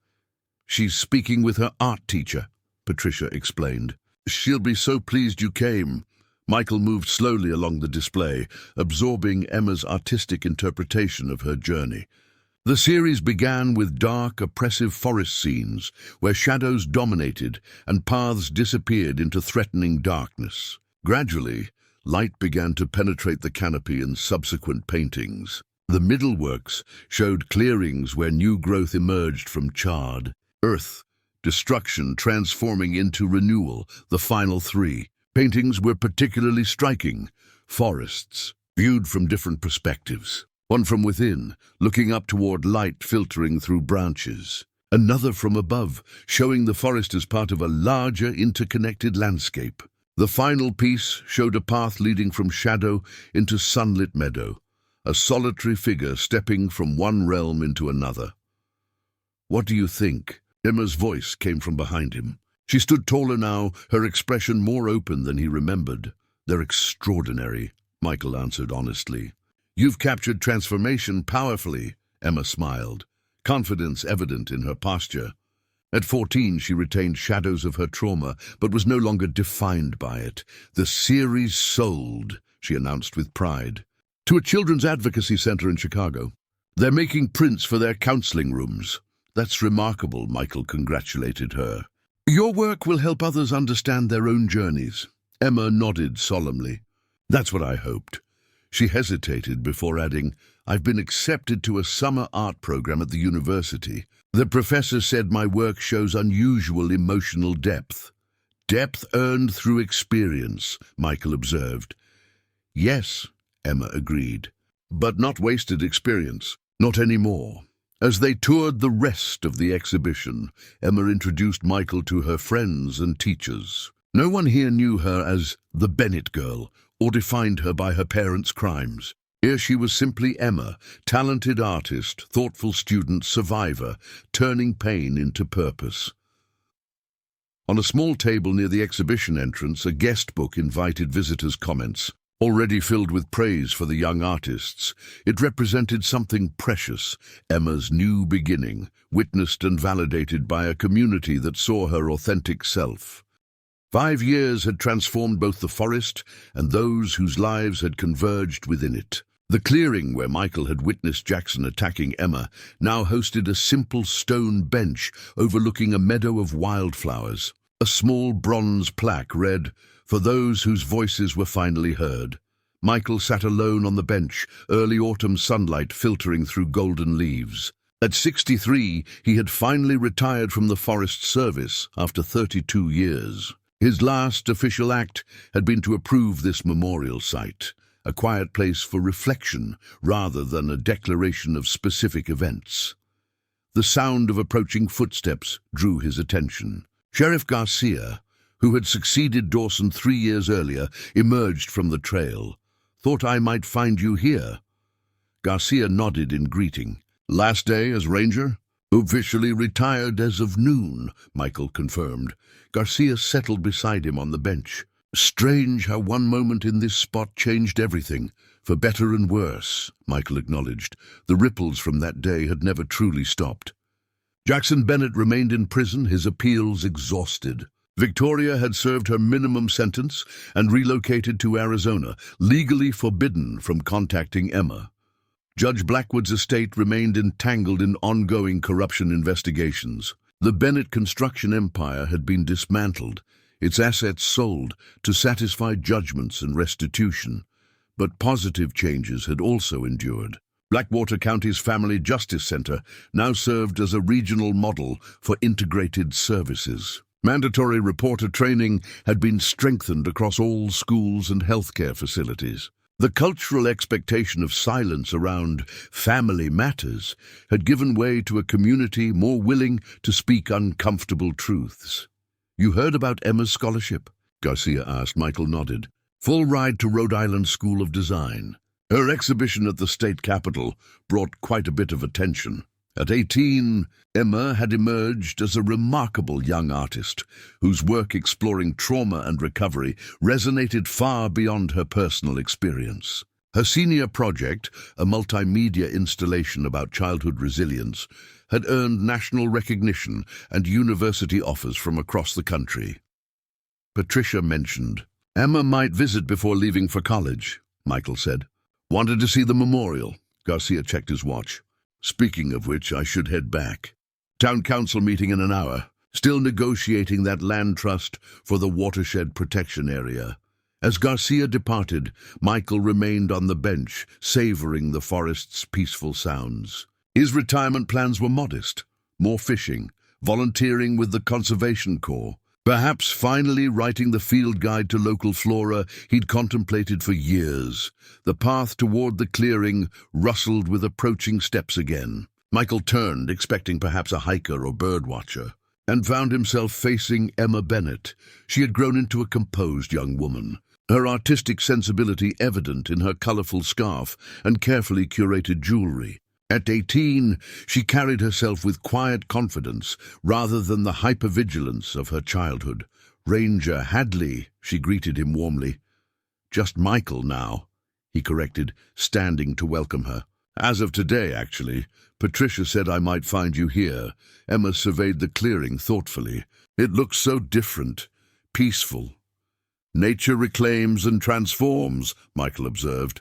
"She's speaking with her art teacher," Patricia explained. "She'll be so pleased you came." Michael moved slowly along the display, absorbing Emma's artistic interpretation of her journey. The series began with dark, oppressive forest scenes, where shadows dominated and paths disappeared into threatening darkness. Gradually, light began to penetrate the canopy in subsequent paintings. The middle works showed clearings where new growth emerged from charred earth, destruction transforming into renewal. The final 3 paintings were particularly striking: forests, viewed from different perspectives. One from within, looking up toward light filtering through branches. Another from above, showing the forest as part of a larger interconnected landscape. The final piece showed a path leading from shadow into sunlit meadow, a solitary figure stepping from one realm into another. "What do you think?" Emma's voice came from behind him. She stood taller now, her expression more open than he remembered. "They're extraordinary," Michael answered honestly. You've captured transformation powerfully, Emma smiled, confidence evident in her posture. At 14, she retained shadows of her trauma, but was no longer defined by it. The series sold, she announced with pride, to a children's advocacy center in Chicago. They're making prints for their counseling rooms. That's remarkable, Michael congratulated her. Your work will help others understand their own journeys. Emma nodded solemnly. That's what I hoped. She hesitated before adding, I've been accepted to a summer art program at the university. The professor said my work shows unusual emotional depth. Depth earned through experience, Michael observed. Yes, Emma agreed, but not wasted experience, not anymore. As they toured the rest of the exhibition, Emma introduced Michael to her friends and teachers. No one here knew her as the Bennett girl or defined her by her parents' crimes. Here she was simply Emma, talented artist, thoughtful student, survivor, turning pain into purpose. On a small table near the exhibition entrance, a guest book invited visitors' comments. Already filled with praise for the young artists, it represented something precious, Emma's new beginning, witnessed and validated by a community that saw her authentic self. 5 years had transformed both the forest and those whose lives had converged within it. The clearing where Michael had witnessed Jackson attacking Emma now hosted a simple stone bench overlooking a meadow of wildflowers. A small bronze plaque read, "For those whose voices were finally heard." Michael sat alone on the bench, early autumn sunlight filtering through golden leaves. At 63, he had finally retired from the Forest Service after 32 years. His last official act had been to approve this memorial site, a quiet place for reflection rather than a declaration of specific events. The sound of approaching footsteps drew his attention. Sheriff Garcia, who had succeeded Dawson 3 years earlier, emerged from the trail. "Thought I might find you here." Garcia nodded in greeting. "Last day as ranger?" "Officially retired as of noon," Michael confirmed. Garcia settled beside him on the bench. "Strange how one moment in this spot changed everything, for better and worse," Michael acknowledged. The ripples from that day had never truly stopped. Jackson Bennett remained in prison, his appeals exhausted. Victoria had served her minimum sentence and relocated to Arizona, legally forbidden from contacting Emma. Judge Blackwood's estate remained entangled in ongoing corruption investigations. The Bennett construction empire had been dismantled, its assets sold to satisfy judgments and restitution. But positive changes had also endured. Blackwater County's Family Justice Center now served as a regional model for integrated services. Mandatory reporter training had been strengthened across all schools and healthcare facilities. The cultural expectation of silence around family matters had given way to a community more willing to speak uncomfortable truths. "You heard about Emma's scholarship?" Garcia asked. Michael nodded. "Full ride to Rhode Island School of Design." Her exhibition at the state capitol brought quite a bit of attention. At 18, Emma had emerged as a remarkable young artist whose work exploring trauma and recovery resonated far beyond her personal experience. Her senior project, a multimedia installation about childhood resilience, had earned national recognition and university offers from across the country. Patricia mentioned, "Emma might visit before leaving for college," Michael said. "Wanted to see the memorial." Garcia checked his watch. "Speaking of which, I should head back. Town council meeting in an hour. Still negotiating that land trust for the watershed protection area." As Garcia departed, Michael remained on the bench, savoring the forest's peaceful sounds. His retirement plans were modest. More fishing, volunteering with the Conservation Corps, perhaps finally writing the field guide to local flora he'd contemplated for years. The path toward the clearing rustled with approaching steps again. Michael turned, expecting perhaps a hiker or birdwatcher, and found himself facing Emma Bennett. She had grown into a composed young woman, her artistic sensibility evident in her colorful scarf and carefully curated jewelry. At 18, she carried herself with quiet confidence rather than the hypervigilance of her childhood. "Ranger Hadley," she greeted him warmly. "Just Michael now." he corrected, standing to welcome her. As of today, actually. Patricia said I might find you here. Emma surveyed the clearing thoughtfully. It looks so different, peaceful. Nature reclaims and transforms, Michael observed.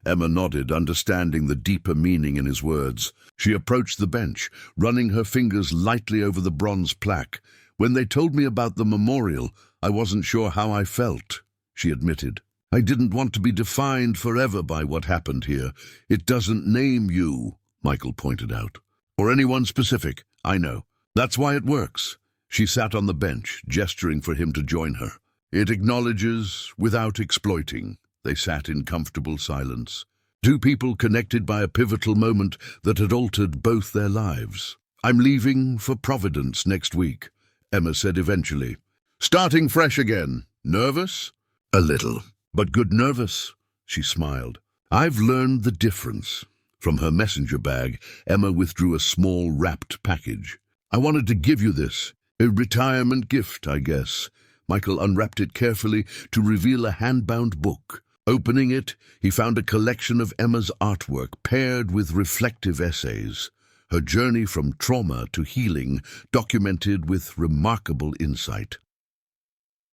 Emma nodded, understanding the deeper meaning in his words. She approached the bench, running her fingers lightly over the bronze plaque. When they told me about the memorial, I wasn't sure how I felt, she admitted. I didn't want to be defined forever by what happened here. It doesn't name you, Michael pointed out. Or anyone specific, I know. That's why it works. She sat on the bench, gesturing for him to join her. It acknowledges without exploiting. They sat in comfortable silence. Two people connected by a pivotal moment that had altered both their lives. I'm leaving for Providence next week, Emma said eventually. Starting fresh again. Nervous? A little. But good nervous, she smiled. I've learned the difference. From her messenger bag, Emma withdrew a small wrapped package. I wanted to give you this. A retirement gift, I guess. Michael unwrapped it carefully to reveal a hand-bound book. Opening it, he found a collection of Emma's artwork paired with reflective essays. Her journey from trauma to healing, documented with remarkable insight.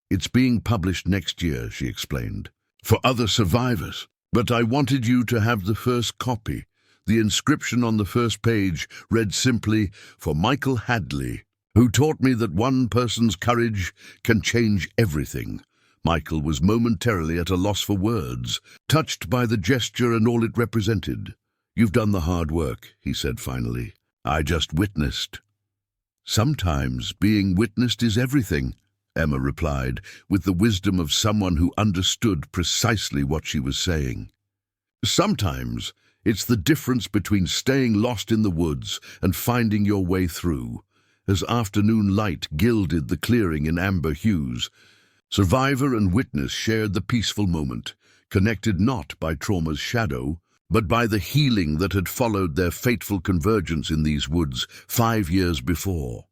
It's being published next year, she explained, for other survivors. But I wanted you to have the first copy. The inscription on the first page read simply, "For Michael Hadley, who taught me that one person's courage can change everything." Michael was momentarily at a loss for words, touched by the gesture and all it represented. You've done the hard work, he said finally. I just witnessed. Sometimes being witnessed is everything, Emma replied, with the wisdom of someone who understood precisely what she was saying. Sometimes it's the difference between staying lost in the woods and finding your way through. As afternoon light gilded the clearing in amber hues, survivor and witness shared the peaceful moment, connected not by trauma's shadow, but by the healing that had followed their fateful convergence in these woods 5 years before.